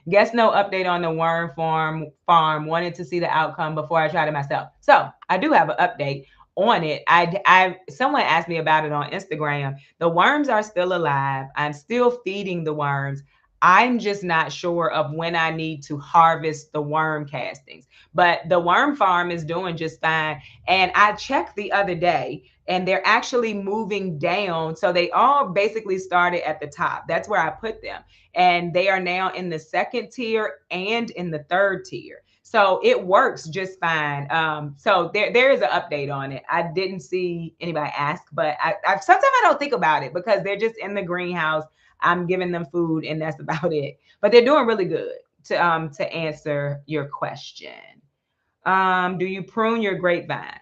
Guess no update on the worm farm. Wanted to see the outcome before I tried it myself. So I do have an update on it. I someone asked me about it on Instagram. The worms are still alive. I'm still feeding the worms. I'm just not sure of when I need to harvest the worm castings. But the worm farm is doing just fine. And I checked the other day and they're actually moving down. So they all basically started at the top. That's where I put them. And they are now in the second tier and in the third tier. So it works just fine. So there is an update on it. I didn't see anybody ask, but I sometimes I don't think about it because they're just in the greenhouse. I'm giving them food and that's about it. But they're doing really good to answer your question. Do you prune your grapevine?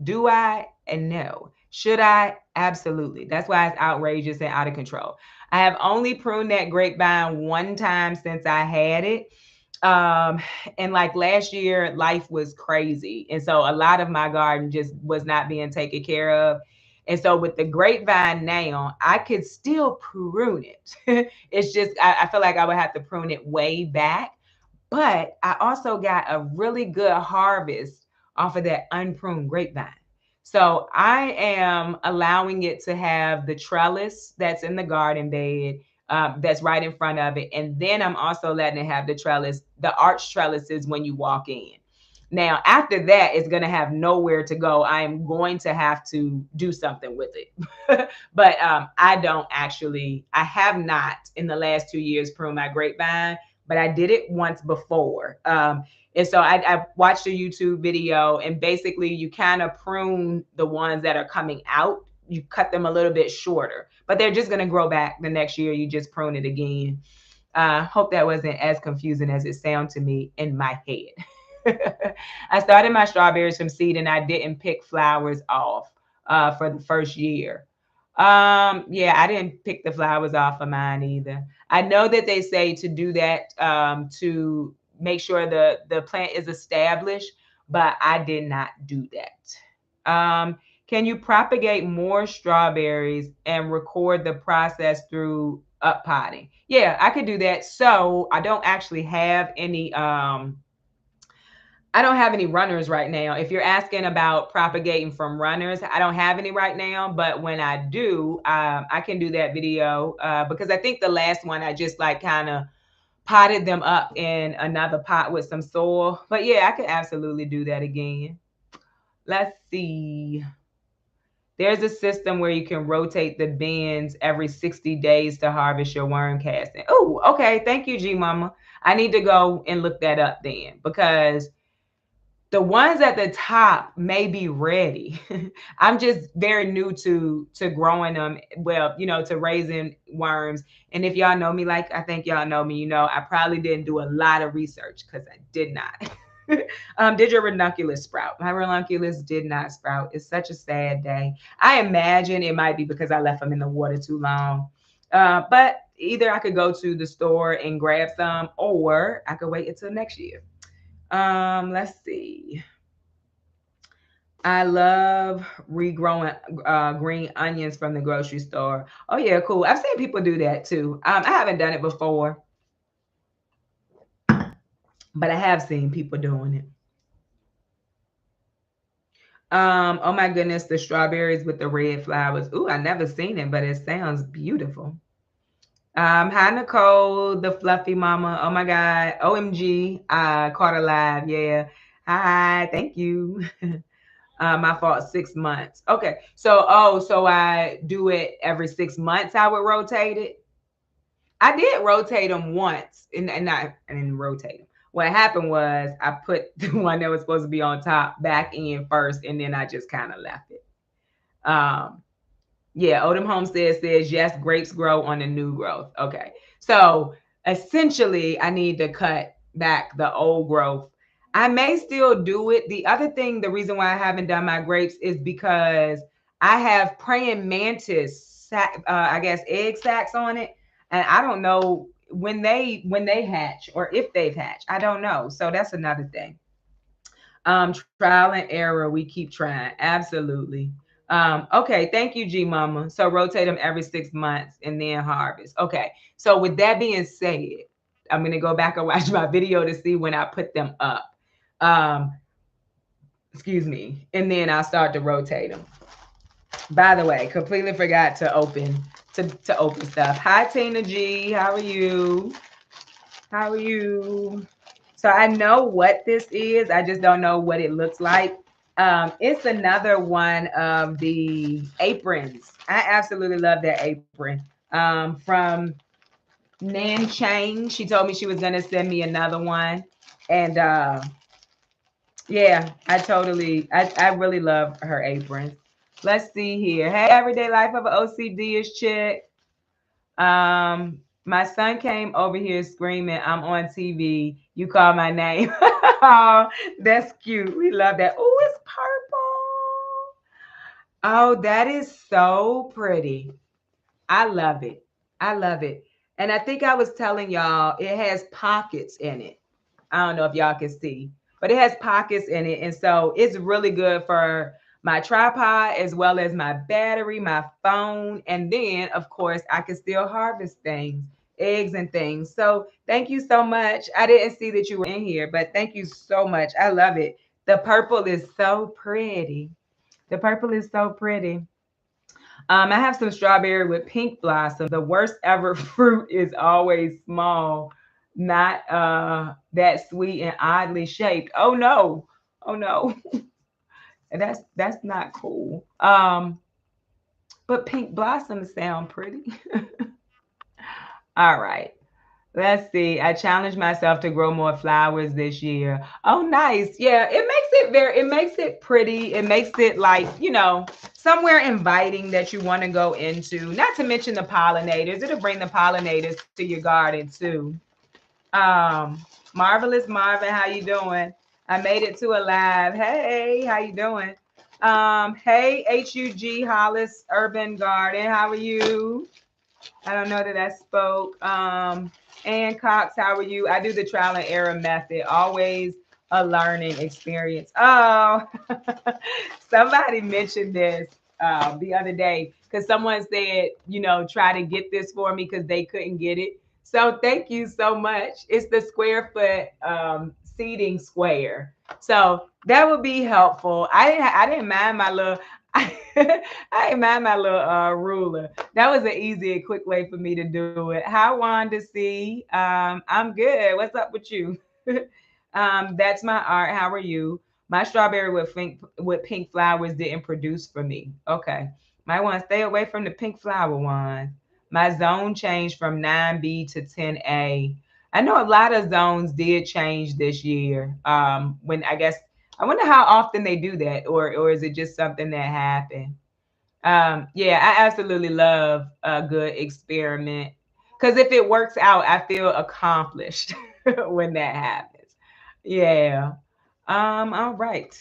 Do I? And no. Should I? Absolutely. That's why it's outrageous and out of control. I have only pruned that grapevine one time since I had it. Um, and like last year, life was crazy. And so a lot of my garden just was not being taken care of. And so with the grapevine now, I could still prune it. It's just, I feel like I would have to prune it way back. But I also got a really good harvest off of that unpruned grapevine. So I am allowing it to have the trellis that's in the garden bed, that's right in front of it. And then I'm also letting it have the trellis, the arch trellises when you walk in. Now, after that, it's going to have nowhere to go. I am going to have to do something with it. But I don't actually, I have not in the last 2 years pruned my grapevine, but I did it once before. And so I watched a YouTube video, and basically you kind of prune the ones that are coming out. You cut them a little bit shorter, but they're just going to grow back the next year. You just prune it again. Hope that wasn't as confusing as it sounded to me in my head. I started my strawberries from seed, and I didn't pick flowers off for the first year. Yeah, I didn't pick the flowers off of mine either. I know that they say to do that to make sure the plant is established, but I did not do that. Can you propagate more strawberries and record the process through up potting? Yeah, I could do that. So I don't actually have any I don't have any runners right now. If you're asking about propagating from runners, I don't have any right now. But when I do, I can do that video because I think the last one I just like kind of potted them up in another pot with some soil. But yeah, I could absolutely do that again. Let's see. There's a system where you can rotate the bins every 60 days to harvest your worm casting. Oh, okay. Thank you, G Mama. I need to go and look that up then because the ones at the top may be ready. I'm just very new to growing them. Well, to raising worms. And if y'all know me, like I think y'all know me, I probably didn't do a lot of research because I did not. Did your ranunculus sprout? My ranunculus did not sprout. It's such a sad day. I imagine it might be because I left them in the water too long. But either I could go to the store and grab some, or I could wait until next year. Let's see. I love regrowing green onions from the grocery store. Oh yeah, cool. I've seen people do that too. I haven't done it before, but I have seen people doing it. Oh my goodness, the strawberries with the red flowers. Ooh, I never seen it, but it sounds beautiful. Hi Nicole, the fluffy mama. Oh my God. OMG. I caught her live. Yeah. Hi, thank you. My fault, 6 months. Okay. So I do it every 6 months. I would rotate it. I did rotate them once, and I didn't rotate them. What happened was I put the one that was supposed to be on top back in first, and then I just kind of left it. Um, yeah, Odom Homestead says yes, grapes grow on the new growth. Okay, so essentially, I need to cut back the old growth. I may still do it. The other thing, the reason why I haven't done my grapes is because I have praying mantis sack, I guess egg sacs on it, and I don't know when they hatch or if they've hatched. I don't know. So that's another thing. Trial and error. We keep trying. Absolutely. Okay. Thank you, G Mama. So rotate them every 6 months and then harvest. Okay. So with that being said, I'm gonna go back and watch my video to see when I put them up. Um, excuse me, and then I'll start to rotate them. By the way, completely forgot to open stuff. Hi Tina G, how are you? How are you? So I know what this is. I just don't know what it looks like. It's another one of the aprons. I absolutely love that apron. From Nan Chang. She told me she was gonna send me another one. And yeah, I really love her aprons. Let's see here. Hey, everyday life of an OCD is chick. My son came over here screaming, I'm on TV. You call my name. Oh, that's cute. We love that. Oh, it's purple. Oh, that is so pretty. I love it. I love it. And I think I was telling y'all it has pockets in it. I don't know if y'all can see, but it has pockets in it. And so it's really good for my tripod as well as my battery, my phone. And then, of course, I can still harvest things, eggs and things. So thank you so much. I didn't see that you were in here, but thank you so much. I love it. The purple is so pretty. The purple is so pretty. I have some strawberry with pink blossom. The worst ever fruit is always small, not that sweet and oddly shaped. Oh no. Oh no. That's not cool. But pink blossoms sound pretty. All right. Let's see. I challenged myself to grow more flowers this year. Oh, nice. Yeah, it makes it pretty. It makes it like, somewhere inviting that you want to go into. Not to mention the pollinators. It'll bring the pollinators to your garden too. Um, Marvelous Marvin, how you doing? I made it to a live. Hey, how you doing? Hey, HUG Hollis Urban Garden, how are you? I don't know that I spoke. Ann Cox, how are you? I do the trial and error method. Always a learning experience. Oh, somebody mentioned this the other day because someone said, try to get this for me because they couldn't get it. So thank you so much. It's the square foot seating square. So that would be helpful. I didn't mind my little I didn't mind my little ruler. That was an easy and quick way for me to do it. Hi, Wanda C. I'm good. What's up with you? That's my art. How are you? My strawberry with pink flowers didn't produce for me. Okay. Might want to stay away from the pink flower one. My zone changed from 9B to 10A. I know a lot of zones did change this year. When I guess I wonder how often they do that, or is it just something that happened? Yeah, I absolutely love a good experiment because if it works out, I feel accomplished when that happens. Yeah. All right.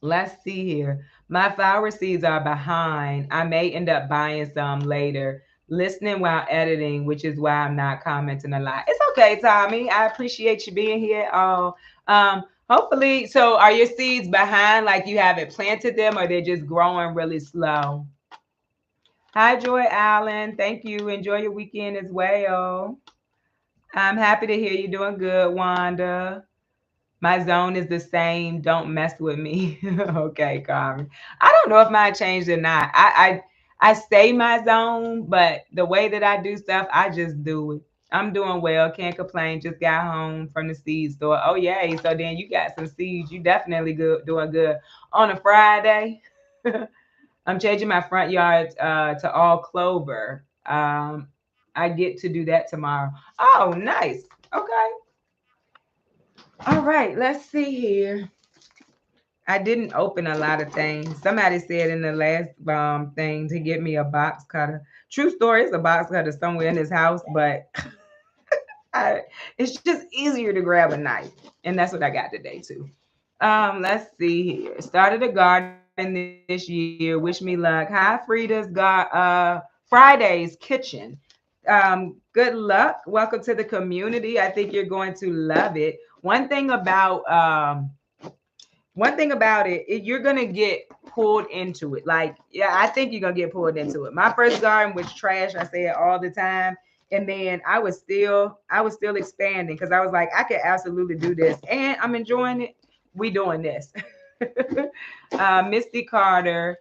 Let's see here. My flower seeds are behind. I may end up buying some later. Listening while editing, which is why I'm not commenting a lot. It's okay, Tommy. I appreciate you being here. Oh, hopefully. So, are your seeds behind? Like you haven't planted them, or they're just growing really slow? Hi, Joy Allen. Thank you. Enjoy your weekend as well. I'm happy to hear you doing good, Wanda. My zone is the same. Don't mess with me. Okay, Carmen. I don't know if mine changed or not. I say my zone, but the way that I do stuff, I just do it. I'm doing well. Can't complain. Just got home from the seed store. Oh yay! So then you got some seeds. You definitely good, doing good on a Friday. I'm changing my front yard to all clover. I get to do that tomorrow. Oh, nice. Okay. All right. Let's see here. I didn't open a lot of things. Somebody said in the last thing to get me a box cutter. True story, it's a box cutter somewhere in this house, but it's just easier to grab a knife, and that's what I got today too. Let's see here. Started a garden this year. Wish me luck. Hi, Frida's Friday's Kitchen. Good luck. Welcome to the community. I think you're going to love it. One thing about it, you're gonna get pulled into it. Like, yeah, I think you're gonna get pulled into it. My first garden was trash. I say it all the time. And then I was still expanding because I was like, I could absolutely do this. And I'm enjoying it. We doing this. Misty Carter,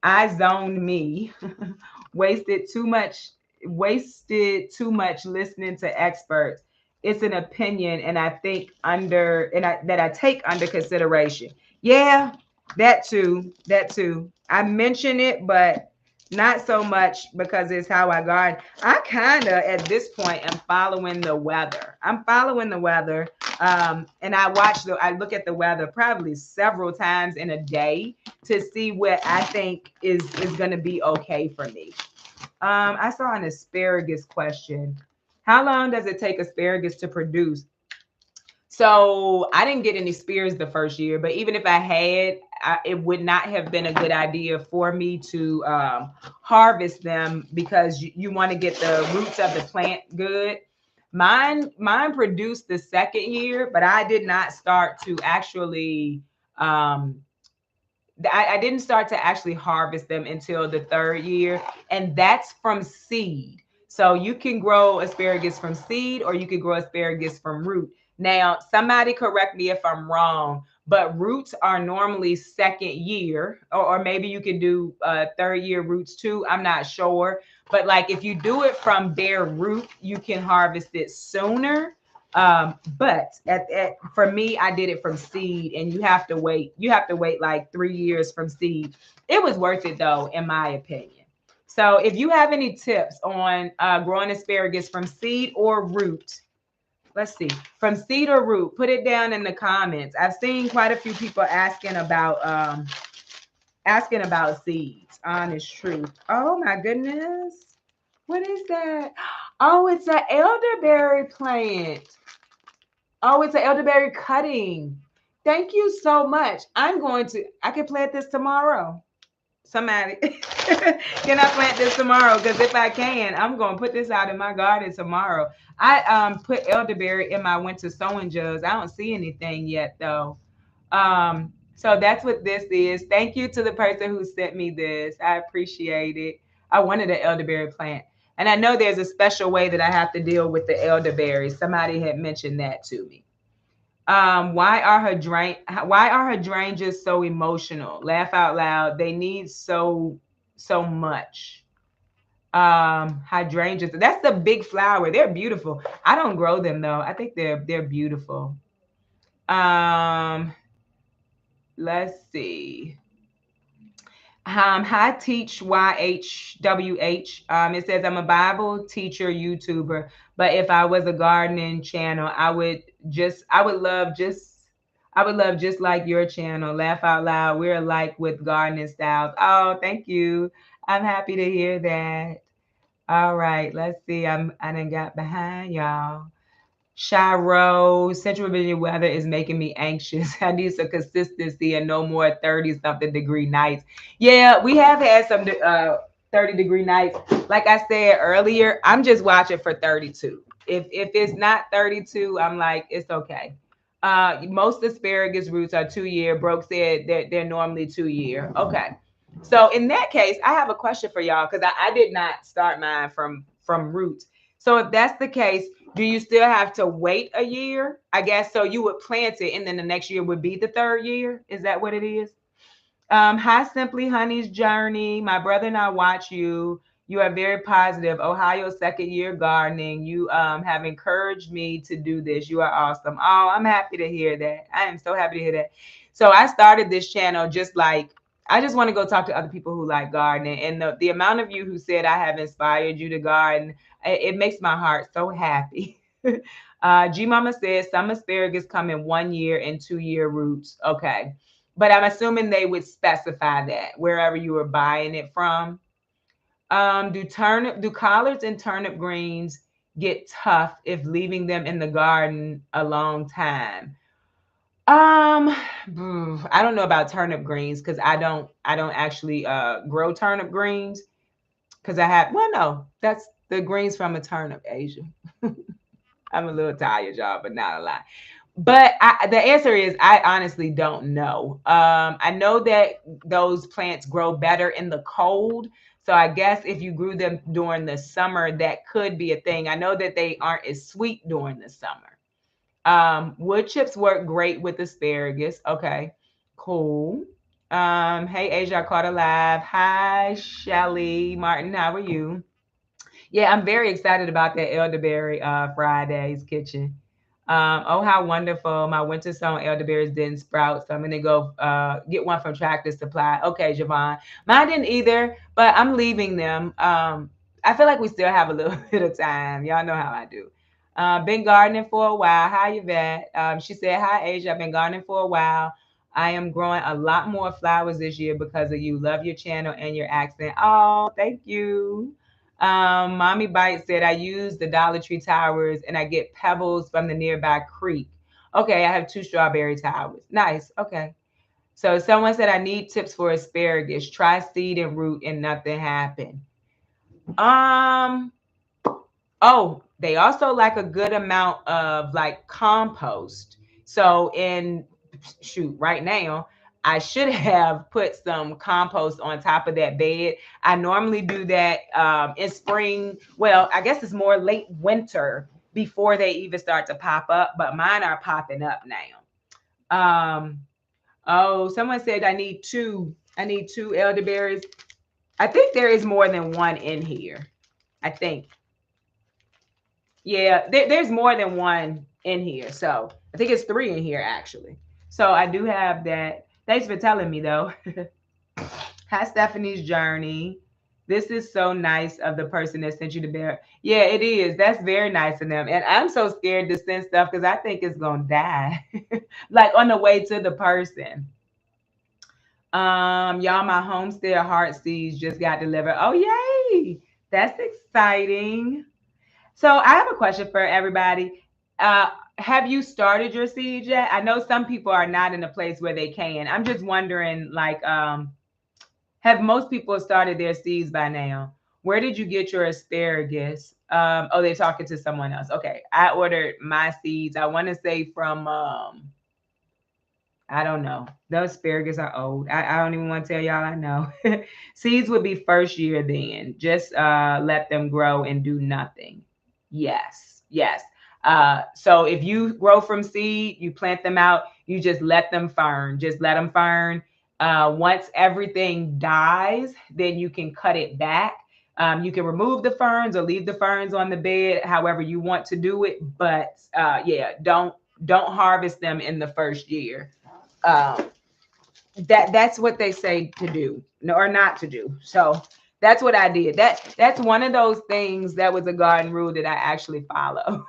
I zoned me. wasted too much, wasted too much listening to experts. It's an opinion, and I think under and I that I take under consideration. Yeah, that too. That too. I mention it, but not so much because it's how I garden. I kind of at this point am following the weather. I'm following the weather, and I look at the weather probably several times in a day to see what I think is going to be okay for me. I saw an asparagus question. How long does it take asparagus to produce? So I didn't get any spears the first year, but even if I had, it would not have been a good idea for me to harvest them because you want to get the roots of the plant good. Mine produced the second year, but I did not start to actually um, I didn't start to actually harvest them until the third year, and that's from seed. So you can grow asparagus from seed or you can grow asparagus from root. Now, somebody correct me if I'm wrong, but roots are normally second year, or maybe you can do third year roots too. I'm not sure. But like if you do it from bare root, you can harvest it sooner. But for me, I did it from seed, and you have to wait. You have to wait like 3 years from seed. It was worth it though, in my opinion. So if you have any tips on growing asparagus from seed or root, let's see, from seed or root, put it down in the comments. I've seen quite a few people asking about seeds. Honest truth. Oh my goodness. What is that? Oh, it's an elderberry plant. Oh, it's an elderberry cutting. Thank you so much. I can plant this tomorrow. Somebody, can I plant this tomorrow? Because if I can, I'm going to put this out in my garden tomorrow. I put elderberry in my winter sowing jugs. I don't see anything yet though. So that's what this is. Thank you to the person who sent me this. I appreciate it. I wanted an elderberry plant. And I know there's a special way that I have to deal with the elderberry. Somebody had mentioned that to me. Why are hydrangeas so emotional? Laugh out loud. They need so much. Hydrangeas. That's the big flower. They're beautiful. I don't grow them though. I think they're beautiful. Um, let's see. Hi, teach YHWH. It says I'm a Bible teacher, YouTuber, but if I was a gardening channel, I would love just like your channel. Laugh out loud. We're alike with gardening styles. Oh, thank you. I'm happy to hear that. All right, let's see. I done got behind y'all. Shiro, Central Virginia weather is making me anxious. I need some consistency and no more 30 something degree nights. Yeah, we have had some 30-degree nights. Like I said earlier, I'm just watching for 32. If it's not 32, I'm like, it's okay. Most asparagus roots are 2 year. Broke said that they're normally 2 year. Okay. So in that case, I have a question for y'all because I did not start mine from roots. So if that's the case, do you still have to wait a year? I guess so. You would plant it, and then the next year would be the third year. Is that what it is? Hi, Simply Honey's Journey. My brother and I watch you. You are very positive. Ohio second year gardening. You have encouraged me to do this. You are awesome. Oh, I'm happy to hear that. I am so happy to hear that. So I started this channel just like I just want to go talk to other people who like gardening. And the amount of you who said I have inspired you to garden, it makes my heart so happy. G Mama says some asparagus come in 1 year and 2 year roots. Okay. But I'm assuming they would specify that wherever you were buying it from. Do collards and turnip greens get tough if leaving them in the garden a long time? Um, I don't know about turnip greens because I don't actually grow turnip greens because I have no, that's the greens from a turnip, Asia. I'm a little tired, y'all, but not a lot. But the answer is I honestly don't know. I know that those plants grow better in the cold. So I guess if you grew them during the summer, that could be a thing. I know that they aren't as sweet during the summer. Wood chips work great with asparagus. Okay, cool. Hey Asia, I caught alive. Hi Shelly Martin, how are you? Yeah, I'm very excited about that elderberry Fridays kitchen. Oh, how wonderful. My winter sown elderberries didn't sprout. So I'm going to go get one from Tractor Supply. Okay, Javon. Mine didn't either, but I'm leaving them. I feel like we still have a little bit of time. Y'all know how I do. Been gardening for a while. Hi, Yvette. She said, hi, Asia. I've been gardening for a while. I am growing a lot more flowers this year because of you. Love your channel and your accent. Oh, thank you. Mommy Bite said I use the Dollar Tree towers and I get pebbles from the nearby creek. Okay, I have 2 strawberry towers. Nice. Okay. So someone said I need tips for asparagus. Try seed and root and nothing happened. Um, oh, they also like a good amount of like compost. So in shoot, right now, I should have put some compost on top of that bed. I normally do that in spring. Well, I guess it's more late winter before they even start to pop up, but mine are popping up now. Oh, someone said I need two. I need two elderberries. I think there is more than one in here. I think. Yeah, there's more than one in here. So I think it's three in here actually. So I do have that. Thanks for telling me though. Hi, Stephanie's journey. This is so nice of the person that sent you the bear. Yeah, it is. That's very nice of them. And I'm so scared to send stuff because I think it's gonna die. Like on the way to the person. Y'all, my homestead heart seeds just got delivered. Oh, yay! That's exciting. So I have a question for everybody. Have you started your seeds yet? I know some people are not in a place where they can. I'm just wondering, like, have most people started their seeds by now? Where did you get your asparagus? Oh, they're talking to someone else. Okay, I ordered my seeds. I want to say from I don't know. Those asparagus are old. I don't even want to tell y'all I know. Seeds would be first year then. Just let them grow and do nothing. Yes. Yes. So if you grow from seed, you plant them out, you just let them fern. Just let them fern. Once everything dies, then you can cut it back. You can remove the ferns or leave the ferns on the bed, however you want to do it. But yeah, don't harvest them in the first year. um, that's what they say to do or not to do. So that's what I did. That's one of those things that was a garden rule that I actually follow.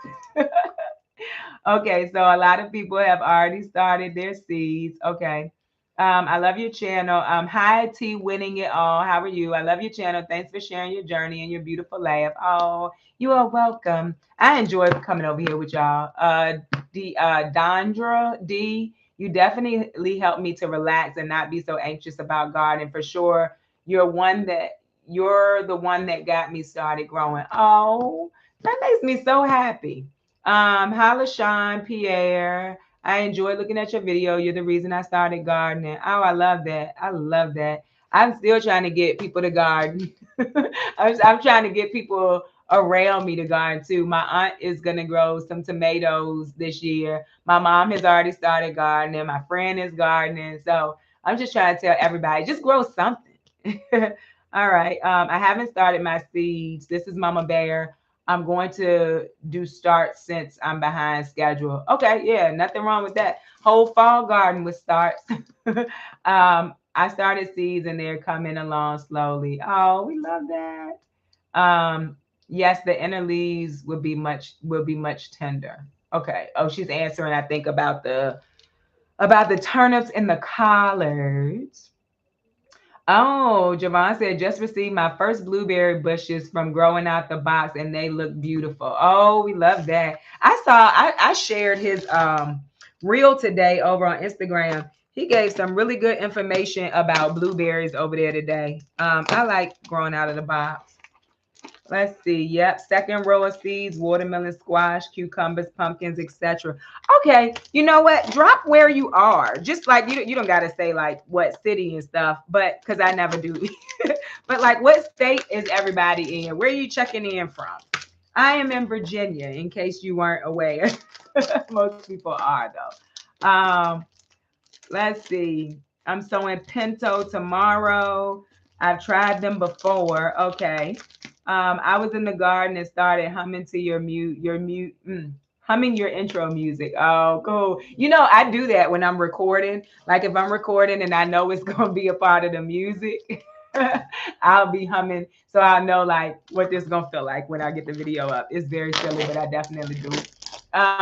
Okay, so a lot of people have already started their seeds. Okay. I love your channel. Hi T winning it all. How are you? I love your channel. Thanks for sharing your journey and your beautiful laugh. Oh, you are welcome. I enjoy coming over here with y'all. Dondra D, you definitely helped me to relax and not be so anxious about gardening for sure. You're the one that got me started growing. Oh, that makes me so happy. Hi, LaShawn Pierre. I enjoy looking at your video. You're the reason I started gardening. Oh, I love that. I love that. I'm still trying to get people to garden. I'm trying to get people around me to garden too. My aunt is going to grow some tomatoes this year. My mom has already started gardening. My friend is gardening. So I'm just trying to tell everybody just grow something. All right. I haven't started my seeds. This is Mama Bear. I'm going to do start since I'm behind schedule. Okay, yeah, nothing wrong with that. Whole fall garden with starts. I started seeds and they're coming along slowly. Oh, we love that. Yes, the inner leaves will be much tender. Okay. Oh, she's answering, I think, about the turnips and the collards. Oh, Javon said, just received my first blueberry bushes from growing out the box and they look beautiful. Oh, we love that. I shared his reel today over on Instagram. He gave some really good information about blueberries over there today. I like growing out of the box. Let's see. Yep. Second row of seeds, watermelon, squash, cucumbers, pumpkins, etc. Okay. You know what? Drop where you are. Just like you don't gotta say like what city and stuff, but because I never do. But like what state is everybody in? Where are you checking in from? I am in Virginia, in case you weren't aware. Most people are though. Let's see. I'm sowing pinto tomorrow. I've tried them before. Okay. I was in the garden and started humming to humming your intro music. Oh, cool. You know, I do that when I'm recording. Like if I'm recording and I know it's gonna be a part of the music, I'll be humming so I know like what this is gonna feel like when I get the video up. It's very silly, but I definitely do.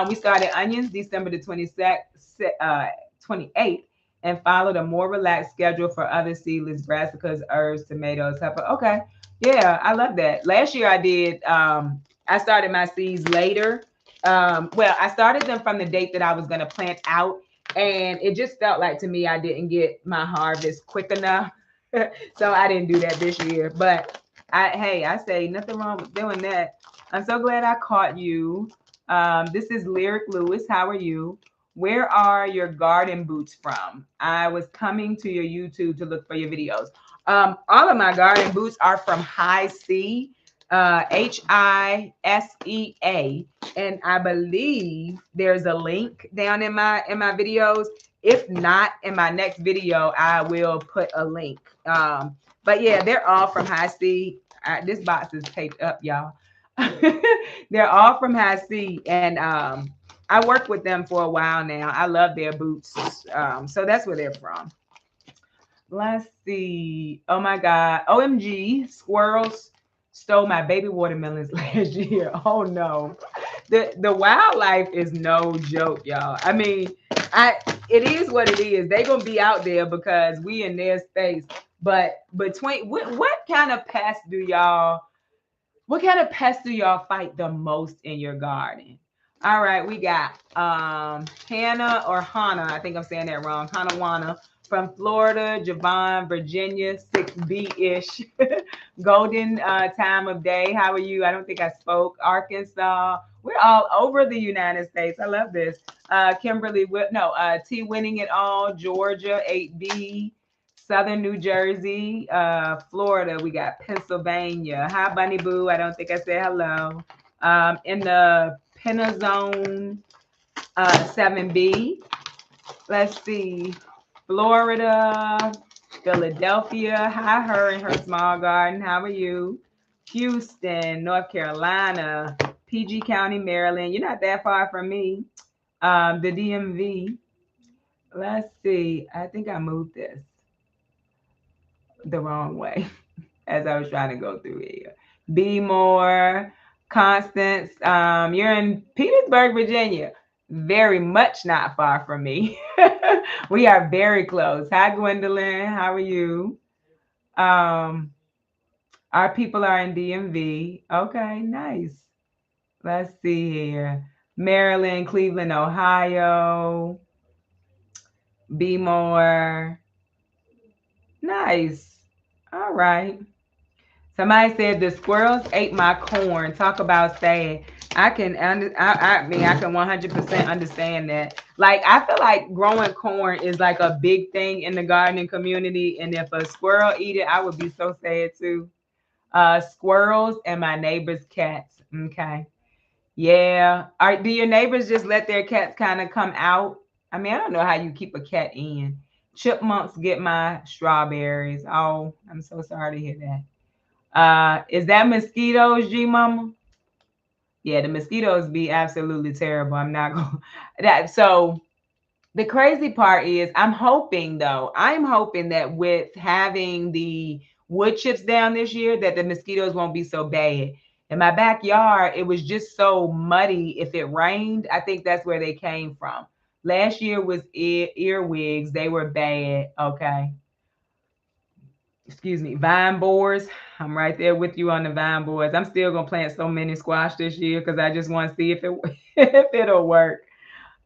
We started onions December the 22nd, 28th, and followed a more relaxed schedule for other seedless brassicas, herbs, tomatoes, pepper. Okay. Yeah, I love that. Last year I did I started my seeds later. Well, I started them from the date that I was gonna plant out, and it just felt like to me I didn't get my harvest quick enough. So I didn't do that this year. But I say nothing wrong with doing that. I'm so glad I caught you. This is Lyric Lewis. How are you? Where are your garden boots from? I was coming to your YouTube to look for your videos. All of my garden boots are from High C, HISEA, and I believe there's a link down in my videos. If not, in my next video, I will put a link. But yeah, they're all from High C. This box is taped up, y'all. They're all from High C, and I worked with them for a while now. I love their boots. So that's where they're from. Let's see. Oh my God. OMG. Squirrels stole my baby watermelons last year. Oh no. The wildlife is no joke, y'all. I mean, I it is what it is. They gonna be out there because we in their space. But between what kind of pests do y'all what kind of pests do y'all fight the most in your garden? All right, we got Hannah or Hannah. I think I'm saying that wrong. Hannah from Florida, Javon, Virginia, 6B-ish. Golden time of day. How are you? I don't think I spoke. Arkansas. We're all over the United States. I love this. Kimberly, T winning it all. Georgia, 8B. Southern New Jersey, Florida. We got Pennsylvania. Hi, Bunny Boo. I don't think I said hello. In the Penazone 7B. Let's see. Florida, Philadelphia. Hi, her in her small garden. How are you? Houston, North Carolina, PG County, Maryland. You're not that far from me. The DMV. Let's see. I think I moved this the wrong way as I was trying to go through here. Be more, Constance. You're in Petersburg, Virginia. Very much not far from me. We are very close. Hi, Gwendolyn. How are you? Um, our people are in DMV. Okay, nice. Let's see here. Maryland, Cleveland, Ohio. Be more. Nice. All right. Somebody said the squirrels ate my corn. Talk about sad. I mean I can 100% understand that. Like I feel like growing corn is like a big thing in the gardening community, and if a squirrel eat it, I would be so sad too. Squirrels and my neighbor's cats. Okay. Yeah. Do your neighbors just let their cats kind of come out? I mean, I don't know how you keep a cat in. Chipmunks get my strawberries. Oh, I'm so sorry to hear that. Is that mosquitoes, G Mama? Yeah, the mosquitoes be absolutely terrible. I'm not going that. So the crazy part is, I'm hoping that with having the wood chips down this year, that the mosquitoes won't be so bad. In my backyard, it was just so muddy. If it rained, I think that's where they came from. Last year was earwigs. They were bad. Okay. Excuse me, vine boards. I'm right there with you on the vine boards. I'm still gonna plant so many squash this year because I just want to see if it if it'll work.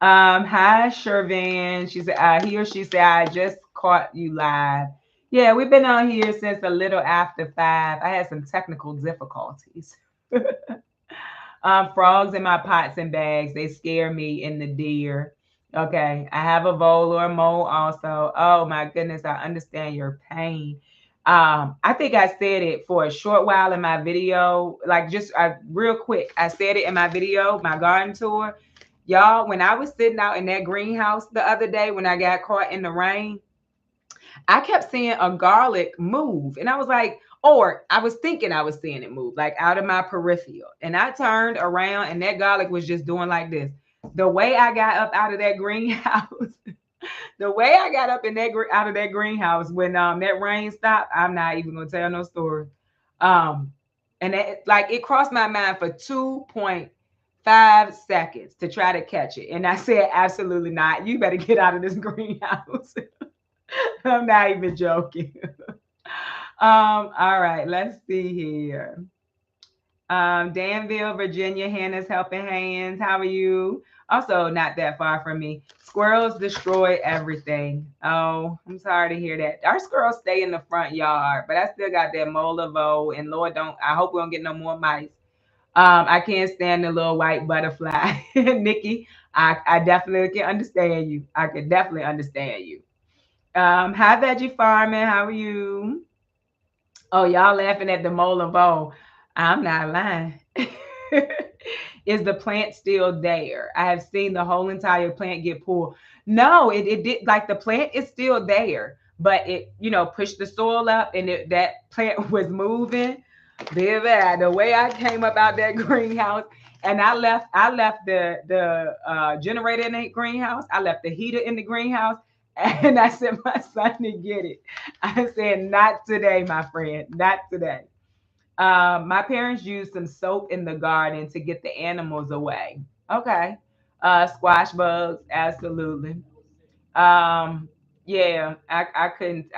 Hi Shervan. She said he or she said I just caught you live. Yeah, we've been on here since a little after 5. I had some technical difficulties. Frogs in my pots and bags. They scare me in the deer. Okay, I have a vole or a mole also. Oh my goodness, I understand your pain. I think I said it for a short while in my video, like just real quick. I said it in my video, my garden tour. Y'all, when I was sitting out in that greenhouse the other day when I got caught in the rain, I kept seeing a garlic move. And I was like, or I was thinking I was seeing it move, like out of my peripheral. And I turned around and that garlic was just doing like this. The way I got up out of that greenhouse, the way I got up in that out of that greenhouse when that rain stopped, I'm not even gonna tell no story. Um, and like it crossed my mind for 2.5 seconds to try to catch it, and I said, absolutely not. You better get out of this greenhouse. I'm not even joking. All right, let's see here. Danville, Virginia, Hannah's Helping Hands. How are you? Also, not that far from me. Squirrels destroy everything. Oh, I'm sorry to hear that. Our squirrels stay in the front yard, but I still got that Molavo, and Lord, I hope we don't get no more mice. I can't stand the little white butterfly. Nikki, I definitely can understand you. I can definitely understand you. Hi, Veggie Farming. How are you? Oh, y'all laughing at the Molavo. I'm not lying. Is the plant still there? I have seen the whole entire plant get pulled. No, it did, like the plant is still there, but it, pushed the soil up and that plant was moving. Baby, the way I came up out that greenhouse, and I left the generator in the greenhouse. I left the heater in the greenhouse, and I sent my son to get it. I said, "Not today, my friend, not today." My parents used some soap in the garden to get the animals away. Okay. Squash bugs, absolutely. Um, yeah, I couldn't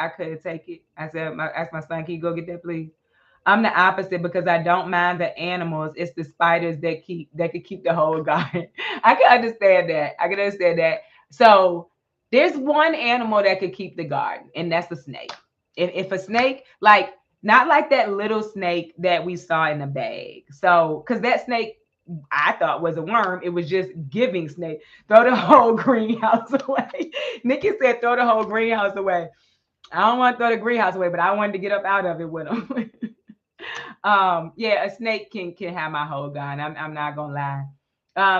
take it. Asked my son, "Can you go get that, please?" I'm the opposite because I don't mind the animals. It's the spiders that could keep the whole garden. I can understand that. I can understand that. So there's one animal that could keep the garden, and that's a snake. If a snake, like, not like that little snake that we saw in the bag. So because that snake I thought was a worm, it was just giving snake. Throw the whole greenhouse away. Nikki said, "Throw the whole greenhouse away." I don't want to throw the greenhouse away, but I wanted to get up out of it with him. Yeah, a snake can have my whole gun. I'm not gonna lie.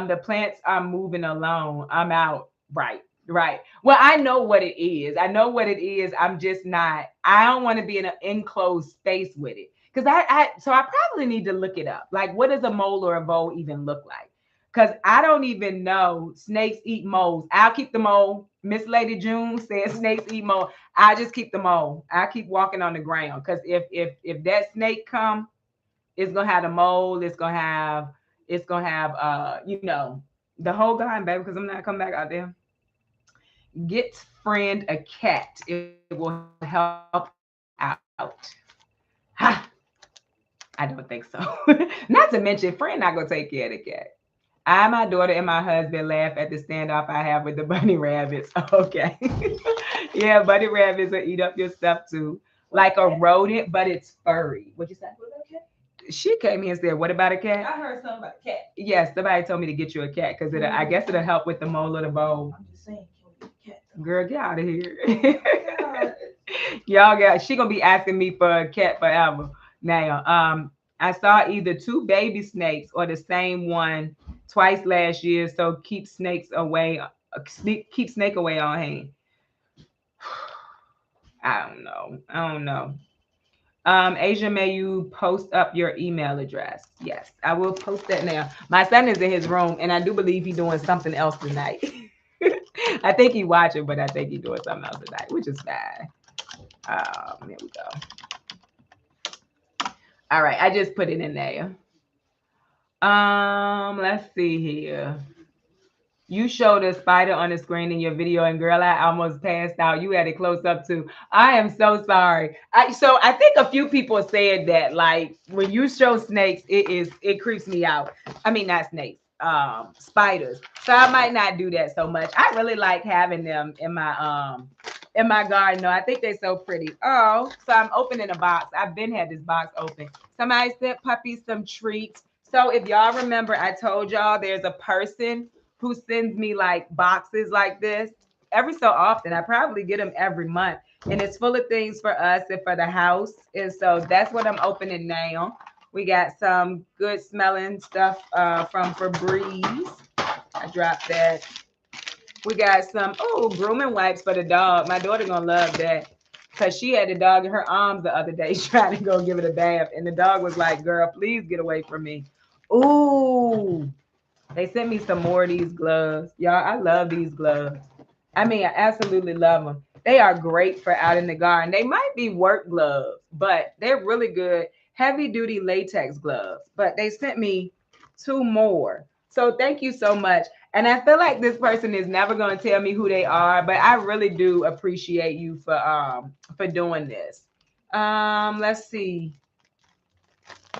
The plants are moving alone. I'm out. Right, right. Well, I know what it is. I know what it is. I'm just not. I don't want to be in an enclosed space with it. Because so I probably need to look it up. Like, what does a mole or a vole even look like? Because I don't even know. Snakes eat moles. I'll keep the mole. Miss Lady June said snakes eat mole. I just keep the mole. I keep walking on the ground. Because if that snake come, it's gonna have the mole. It's gonna have the whole guy, baby. Because I'm not coming back out there. Get friend a cat. It will help out. Ha! I don't think so. Not to mention, friend not gonna take care of the cat. I, my daughter, and my husband laugh at the standoff I have with the bunny rabbits. Okay. Yeah, bunny rabbits will eat up your stuff too. Like a rodent, but it's furry. What'd you say? What about cat? She came here and said, "What about a cat?" I heard something about cat. Yes, somebody told me to get you a cat because I guess it'll help with the mole of the bowl. I'm just saying, can we get cat though? Girl, get out of here. God. Y'all got she gonna be asking me for a cat forever. Now, I saw either two baby snakes or the same one twice last year. So keep snakes away. Keep snake away on hand. I don't know. I don't know. Asia, may you post up your email address? Yes, I will post that now. My son is in his room, and I do believe he's doing something else tonight. I think he's watching, but I think he's doing something else tonight, which is fine. There we go. All right, I just put it in there. Let's see here. You showed a spider on the screen in your video, and girl, I almost passed out. You had it close up too. I am so sorry. So I think a few people said that, like, when you show snakes, it creeps me out. I mean, not snakes, spiders. So I might not do that so much. I really like having them in my garden. Though I think they're so pretty. Oh, so I'm opening a box. I've been had this box open. Somebody sent puppies some treats. So if y'all remember, I told y'all there's a person who sends me like boxes like this every so often. I probably get them every month, and it's full of things for us and for the house. And so that's what I'm opening now. We got some good smelling stuff from Febreze. I dropped that. We got some grooming wipes for the dog. My daughter gonna love that because she had the dog in her arms the other day trying to go give it a bath, and the dog was like, "Girl, please get away from me." Ooh, they sent me some more of these gloves. Y'all, I love these gloves. I mean, I absolutely love them. They are great for out in the garden. They might be work gloves, but they're really good. Heavy duty latex gloves. But they sent me two more. So thank you so much. And I feel like this person is never going to tell me who they are, but I really do appreciate you for doing this. Let's see.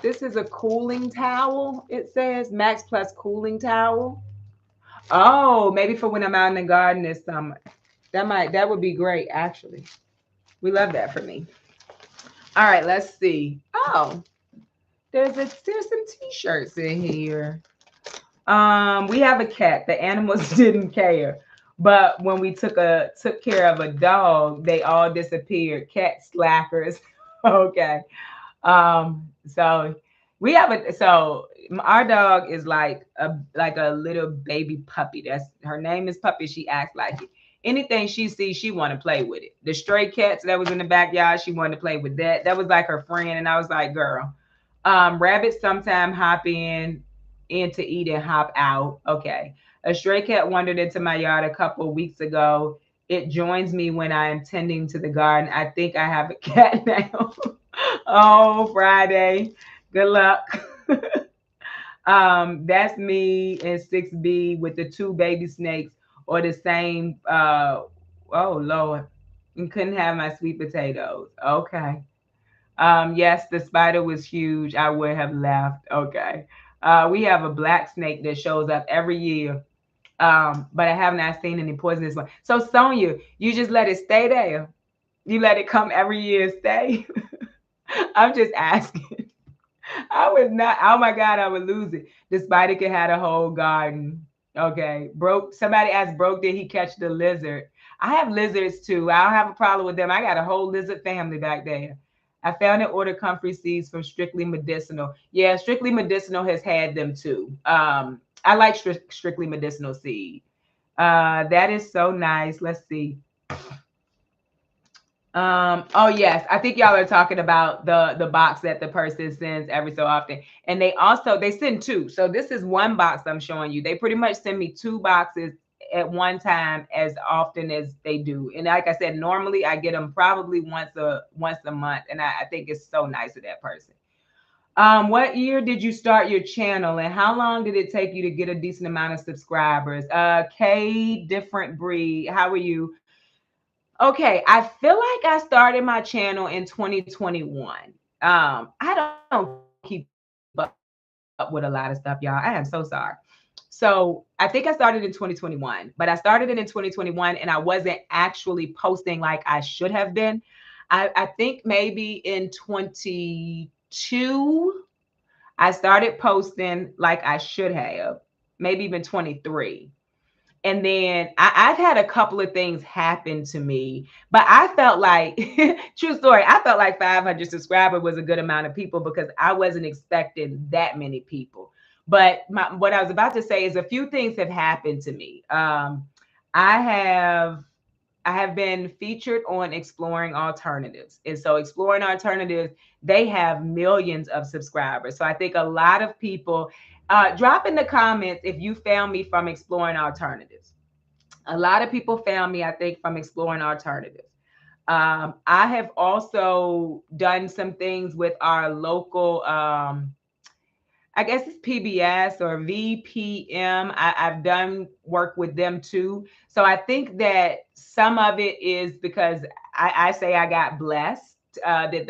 This is a cooling towel. It says Max Plus cooling towel. Oh, maybe for when I'm out in the garden this summer. That would be great, actually. We love that for me. All right, let's see. Oh, there's some t-shirts in here. We have a cat. The animals didn't care. But when we took care of a dog, they all disappeared. Cat slackers. Okay. So We have a so our dog is like a little baby puppy. That's her name is Puppy. She acts like it. Anything she sees, she want to play with it. The stray cats that was in the backyard, she wanted to play with that. That was like her friend, and I was like, girl. Rabbits sometime hop in to eat and hop out. Okay. A stray cat wandered into my yard a couple of weeks ago. It joins me when I am tending to the garden. I think I have a cat now. Oh, Friday. Good luck. That's me and 6B with the two baby snakes or the same oh Lord. You couldn't have my sweet potatoes. Okay. Yes, the spider was huge. I would have left. Okay. We have a black snake that shows up every year. But I have not seen any poisonous one. So Sonia, you just let it stay there. You let it come every year and stay. I'm just asking. I would not. Oh my God, I would lose it. The spider could have a whole garden. Okay, broke. Somebody asked, broke. Did he catch the lizard? I have lizards too. I don't have a problem with them. I got a whole lizard family back there. I found and ordered comfrey seeds from Strictly Medicinal. Yeah, Strictly Medicinal has had them too. I like Strictly Medicinal seed. That is so nice. Let's see. Oh yes, I think y'all are talking about the box that the person sends every so often. And they send two. So this is one box I'm showing you. They pretty much send me two boxes at one time as often as they do. And like I said, normally I get them probably once a month. And I think it's so nice of that person. What year did you start your channel and how long did it take you to get a decent amount of subscribers? K Different Breed, how are you? Okay, I feel like I started my channel in 2021. I don't keep up with a lot of stuff, y'all. I am so sorry. So I think I started in 2021, but I started it in 2021 and I wasn't actually posting like I should have been. I think maybe in 22, I started posting like I should have, maybe even 23. And then I've had a couple of things happen to me, but I felt like, true story, I felt like 500 subscribers was a good amount of people because I wasn't expecting that many people. But what I was about to say is a few things have happened to me. I have I have been featured on Exploring Alternatives. And so Exploring Alternatives, they have millions of subscribers. So I think a lot of people drop in the comments if you found me from Exploring Alternatives. A lot of people found me, I think, from Exploring Alternatives. I have also done some things with our local I guess it's PBS or VPM. Have done work with them too. So I think that some of it is because I say I got blessed that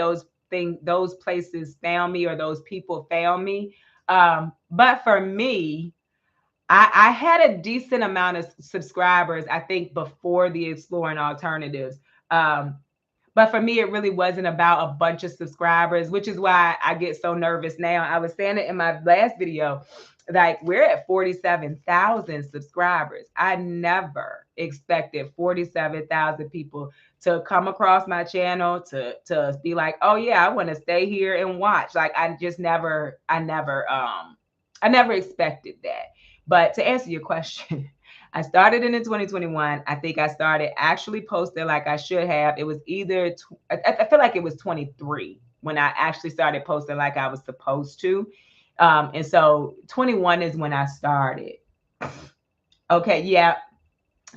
those places found me or those people found me. But for me, I had a decent amount of subscribers, I think, before the Exploring Alternatives. Um, but for me, it really wasn't about a bunch of subscribers, which is why I get so nervous now. I was saying it in my last video, like we're at 47,000 subscribers. I never expected 47,000 people to come across my channel to be like, oh yeah, I want to stay here and watch. Like I never expected that. But to answer your question, I started in 2021. I think I started actually posting like I should have. It was either, I feel like it was 23 when I actually started posting like I was supposed to. And so 21 is when I started. Okay, yeah.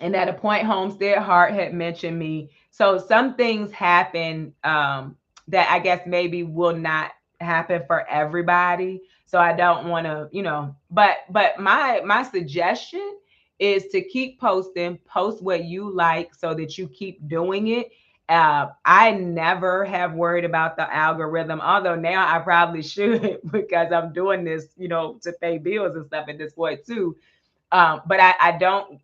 And at a point, Homestead Heart had mentioned me. So some things happen that I guess maybe will not happen for everybody. So I don't want to, but my suggestion is to keep posting, post what you like so that you keep doing it. I never have worried about the algorithm, although now I probably should because I'm doing this, to pay bills and stuff at this point too. But I don't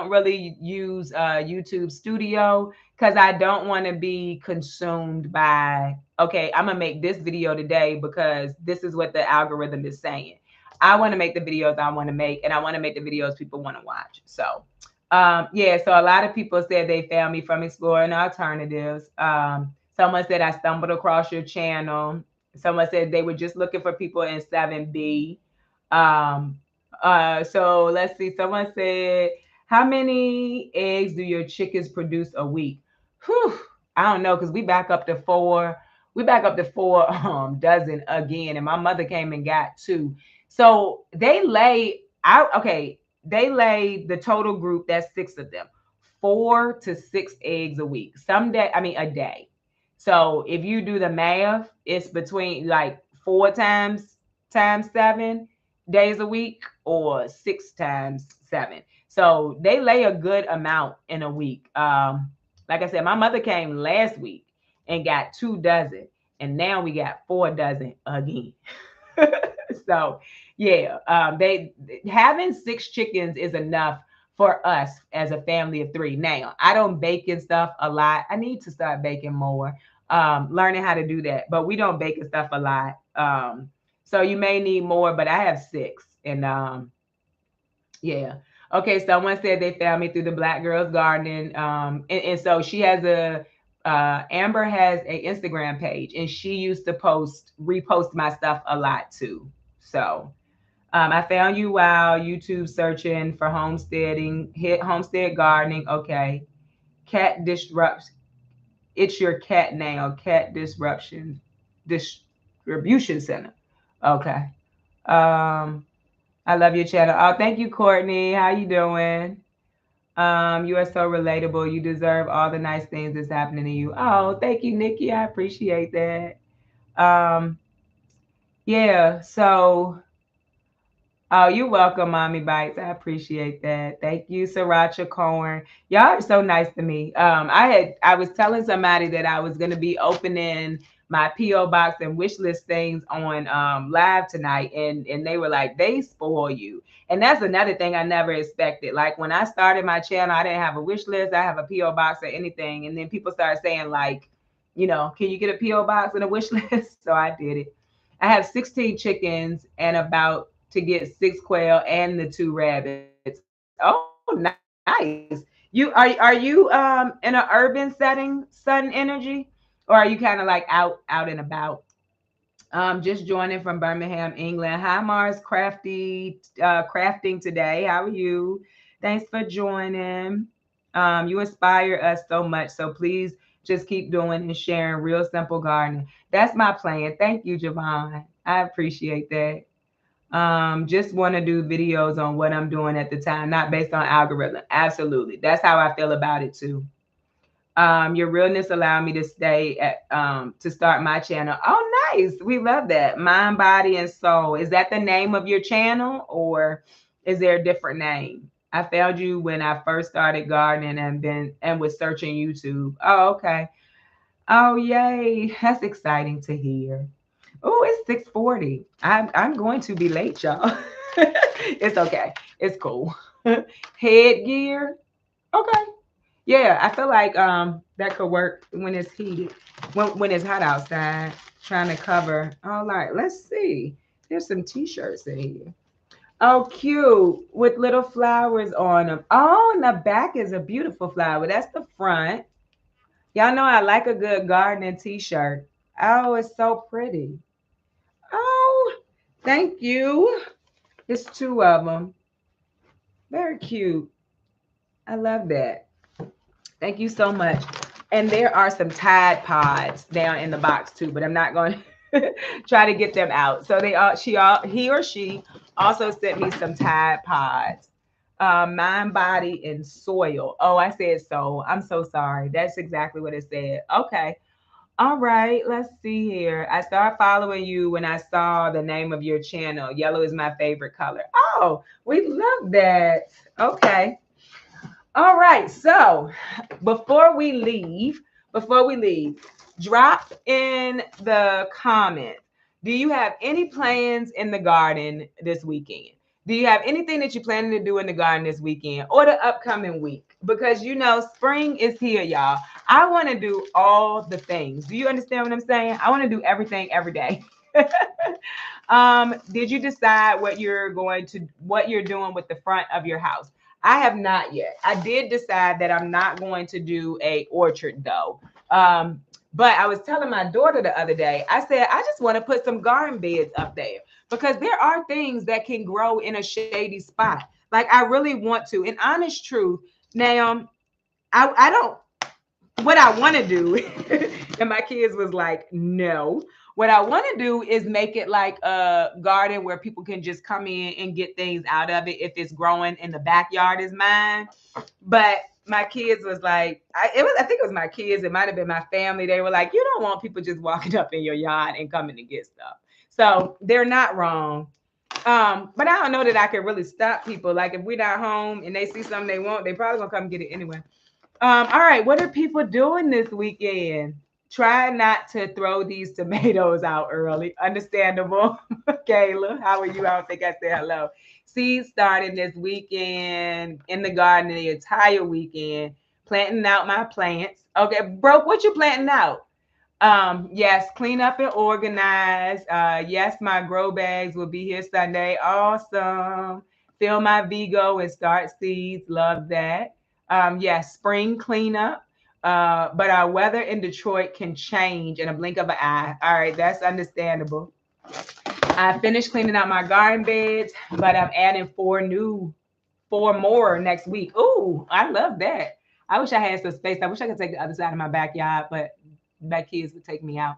really use YouTube Studio because I don't want to be consumed by, okay, I'm gonna make this video today because this is what the algorithm is saying. I want to make the videos I want to make, and I want to make the videos people want to watch. So yeah, so a lot of people said they found me from Exploring Alternatives. Someone said I stumbled across your channel. Someone said they were just looking for people in 7B. Um, so let's see. Someone said, how many eggs do your chickens produce a week? Whew, I don't know because we back up to four. We back up to four dozen again, and my mother came and got two. So they lay out. Okay, they lay the total group. That's six of them, 4 to 6 eggs a week. Some day, I mean a day. So if you do the math, it's between like 4 times 7 days a week or 6 times 7. So they lay a good amount in a week. Like I said, my mother came last week and got 2 dozen, and now we got 4 dozen again. So yeah, they having 6 chickens is enough for us as a family of 3. Now I don't bake and stuff a lot. I need to start baking more, learning how to do that, but we don't bake and stuff a lot. So you may need more, but I have 6, and yeah. Okay, someone said they found me through the Black Girls Gardening, and so she has a Amber has a Instagram page, and she used to repost my stuff a lot too. So I found you while YouTube searching for homesteading, hit homestead gardening. Okay. Cat disrupts. It's your cat now. Cat disruption distribution center. Okay. I love your channel. Oh, thank you, Courtney. How you doing? You are so relatable. You deserve all the nice things that's happening to you. Oh, thank you, Nikki. I appreciate that. Um, yeah, so oh, you're welcome, Mommy Bites. I appreciate that. Thank you, Sriracha Corn. Y'all are so nice to me. I was telling somebody that I was gonna be opening my PO box and wish list things on live tonight, and they were like, they spoil you. And that's another thing I never expected. Like when I started my channel, I didn't have a wish list, I have a PO box or anything, and then people started saying like, can you get a PO box and a wish list? So I did it. I have 16 chickens and about to get 6 quail and the 2 rabbits. Oh, nice. You are you in an urban setting, sun energy, or are you kind of like out and about? Just joining from Birmingham, England. Hi, Mars crafting today. How are you? Thanks for joining. You inspire us so much. So please just keep doing and sharing real simple gardening. That's my plan. Thank you, Javon. I appreciate that. Just want to do videos on what I'm doing at the time, not based on algorithm. Absolutely. That's how I feel about it too. Your realness allowed me to stay at to start my channel. Oh, nice. We love that. Mind, body, and soul. Is that the name of your channel or is there a different name? I found you when I first started gardening and was searching YouTube. Oh, okay. Oh, yay. That's exciting to hear. Oh, it's 6:40. I'm going to be late, y'all. It's okay. It's cool. Headgear. Okay. Yeah, I feel like that could work when it's heated. When it's hot outside, trying to cover. All right, let's see. There's some t-shirts in here. Oh, cute. With little flowers on them. Oh, and the back is a beautiful flower. That's the front. Y'all know I like a good gardening t-shirt. Oh, it's so pretty. Oh, thank you. It's 2 of them. Very cute. I love that. Thank you so much. And there are some Tide Pods down in the box too, but I'm not going to try to get them out. So he or she also sent me some Tide Pods. Mind, body, and soil. Oh, I said so. I'm so sorry. That's exactly what it said. Okay. All right, let's see here. I started following you when I saw the name of your channel. Yellow is my favorite color. Oh, we love that. Okay. All right. So before we leave, drop in the comments. Do you have any plans in the garden this weekend? Do you have anything that you're planning to do in the garden this weekend or the upcoming week? Because spring is here, y'all. I want to do all the things. Do you understand what I'm saying? I want to do everything every day. Did you decide what you're doing with the front of your house? I have not yet. I did decide that I'm not going to do a orchard though. But I was telling my daughter the other day, I said, I just want to put some garden beds up there because there are things that can grow in a shady spot. Like I really want to. In honest truth, now I don't what I want to do, and my kids was like, no. What I want to do is make it like a garden where people can just come in and get things out of it if it's growing in the backyard is mine. But my kids was like, I think it was my kids. It might have been my family. They were like, you don't want people just walking up in your yard and coming to get stuff. So they're not wrong. But I don't know that I can really stop people. Like if we're not home and they see something they want, they probably gonna come get it anyway. All right, what are people doing this weekend? Try not to throw these tomatoes out early. Understandable. Kayla, how are you? I don't think I said hello. Seeds starting this weekend in the garden the entire weekend, planting out my plants. Okay, Broke, what you planting out? Yes, clean up and organize. Yes, my grow bags will be here Sunday. Awesome. Fill my Vigo and start seeds. Love that. Yes, spring cleanup. But our weather in Detroit can change in a blink of an eye. All right, that's understandable. I finished cleaning out my garden beds, but I'm adding four more next week. Ooh, I love that. I wish I had some space. I wish I could take the other side of my backyard, but my kids would take me out.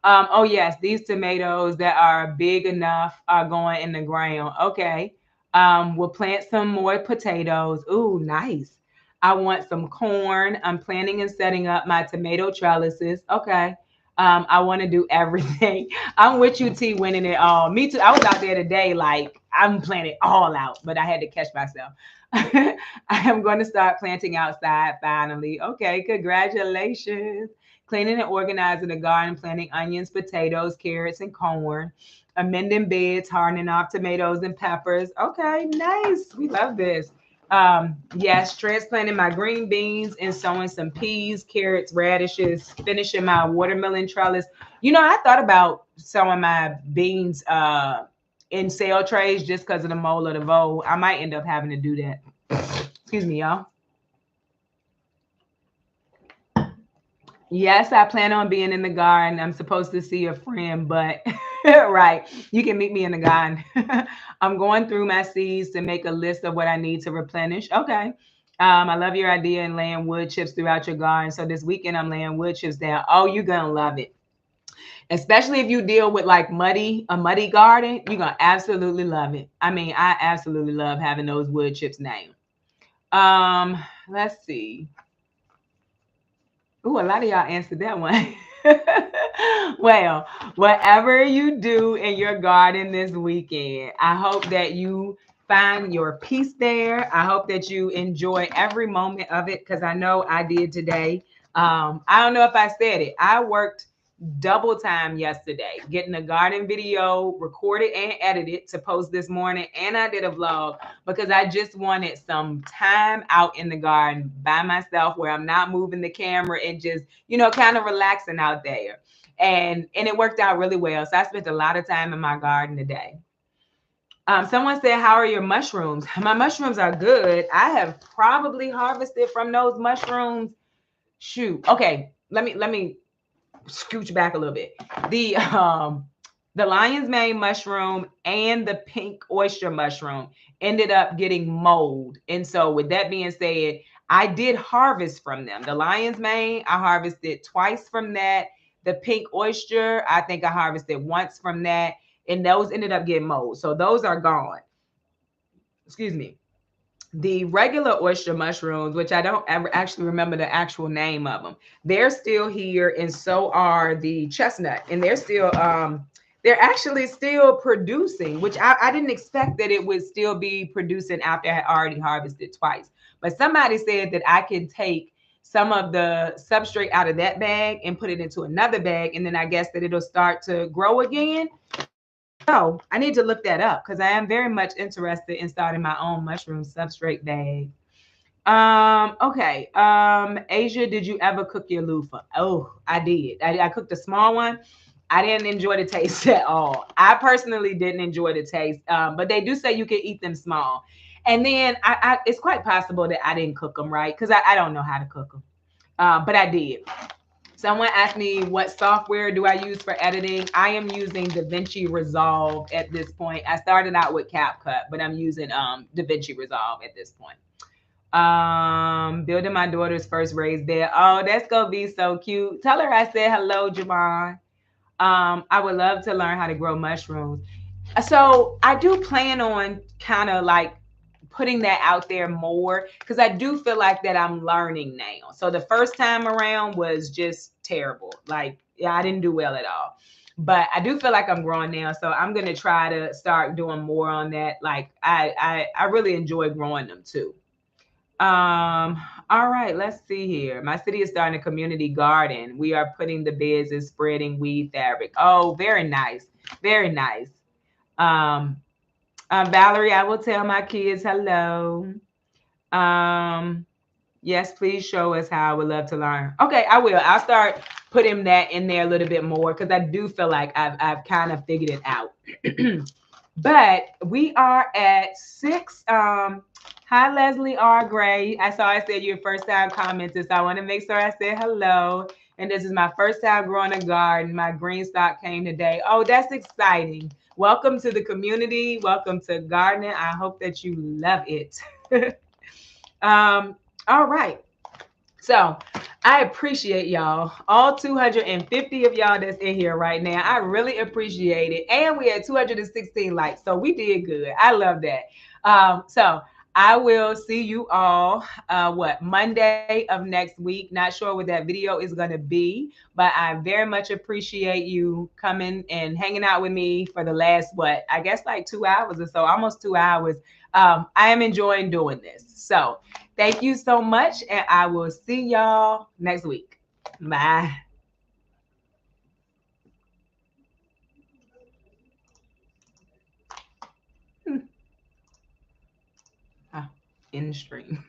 Oh yes, these tomatoes that are big enough are going in the ground. Okay. We'll plant some more potatoes. Ooh, nice. I want some corn. I'm planning and setting up my tomato trellises. Okay. I want to do everything. I'm with you, T, winning it all. Me too. I was out there today, like I'm planning all out, but I had to catch myself. I am going to start planting outside finally. Okay, congratulations. Cleaning and organizing the garden, planting onions, potatoes, carrots, and corn. Amending beds, hardening off tomatoes and peppers. Okay, nice. We love this. Yes, transplanting my green beans and sowing some peas, carrots, radishes, finishing my watermelon trellis. I thought about sowing my beans in sale trays just because of the mole or the vole. I might end up having to do that. Excuse me, y'all. Yes, I plan on being in the garden. I'm supposed to see a friend, but right, you can meet me in the garden. I'm going through my seeds to make a list of what I need to replenish. Okay. I love your idea in laying wood chips throughout your garden. So this weekend I'm laying wood chips down. Oh, you're gonna love it. Especially if you deal with like a muddy garden, you're gonna absolutely love it. I mean, I absolutely love having those wood chips now. Let's see. Ooh, a lot of y'all answered that one. Well, whatever you do in your garden this weekend, I hope that you find your peace there. I hope that you enjoy every moment of it because I know I did today. I don't know if I said it. I worked double time yesterday, getting a garden video recorded and edited to post this morning. And I did a vlog because I just wanted some time out in the garden by myself where I'm not moving the camera and just, kind of relaxing out there. And it worked out really well. So I spent a lot of time in my garden today. Someone said, how are your mushrooms? My mushrooms are good. I have probably harvested from those mushrooms. Shoot. Okay. Let me scooch back a little bit. The lion's mane mushroom and the pink oyster mushroom ended up getting mold. And so with that being said, I did harvest from them. The lion's mane, I harvested twice from that. The pink oyster, I think I harvested once from that. And those ended up getting mold. So those are gone. Excuse me. The regular oyster mushrooms, which I don't ever actually remember the actual name of them, they're still here, and so are the chestnut, and they're actually still producing, which I didn't expect that it would still be producing after I had already harvested twice. But somebody said that I can take some of the substrate out of that bag and put it into another bag, and then I guess that it'll start to grow again. So I need to look that up because I am very much interested in starting my own mushroom substrate bag. Okay. Asia, did you ever cook your loofah? Oh, I did. I cooked a small one. I didn't enjoy the taste at all. I personally didn't enjoy the taste, but they do say you can eat them small. And then it's quite possible that I didn't cook them right because I don't know how to cook them, but I did. Someone asked me what software do I use for editing. I am using DaVinci Resolve at this point. I started out with CapCut, but I'm using DaVinci Resolve at this point. Building my daughter's first raised bed. Oh, that's gonna be so cute. Tell her I said hello, Javon. I would love to learn how to grow mushrooms. So I do plan on kind of like putting that out there more because I do feel like that I'm learning now. So the first time around was just terrible. Like, yeah, I didn't do well at all. But I do feel like I'm growing now. So I'm gonna try to start doing more on that. Like I really enjoy growing them too. All right, let's see here. My city is starting a community garden. We are putting the beds and spreading weed fabric. Oh, very nice. Very nice. Um, Valerie, I will tell my kids hello. Um, yes, please show us how. I would love to learn. Okay, I will. I'll start putting that in there a little bit more because I do feel like I've kind of figured it out. But we are at 6. Hi, Leslie R. Gray. I saw I said your first time commented, so I want to make sure I said hello. And this is my first time growing a garden. My green stock came today. Oh, that's exciting. Welcome to the community. Welcome to gardening. I hope that you love it. All right. So I appreciate y'all, all 250 of y'all that's in here right now. I really appreciate it. And we had 216 likes. So we did good. I love that. So I will see you all Monday of next week. Not sure what that video is going to be, but I very much appreciate you coming and hanging out with me for the last I guess like 2 hours or so, almost 2 hours. I am enjoying doing this. So thank you so much, and I will see y'all next week. Bye. In stream.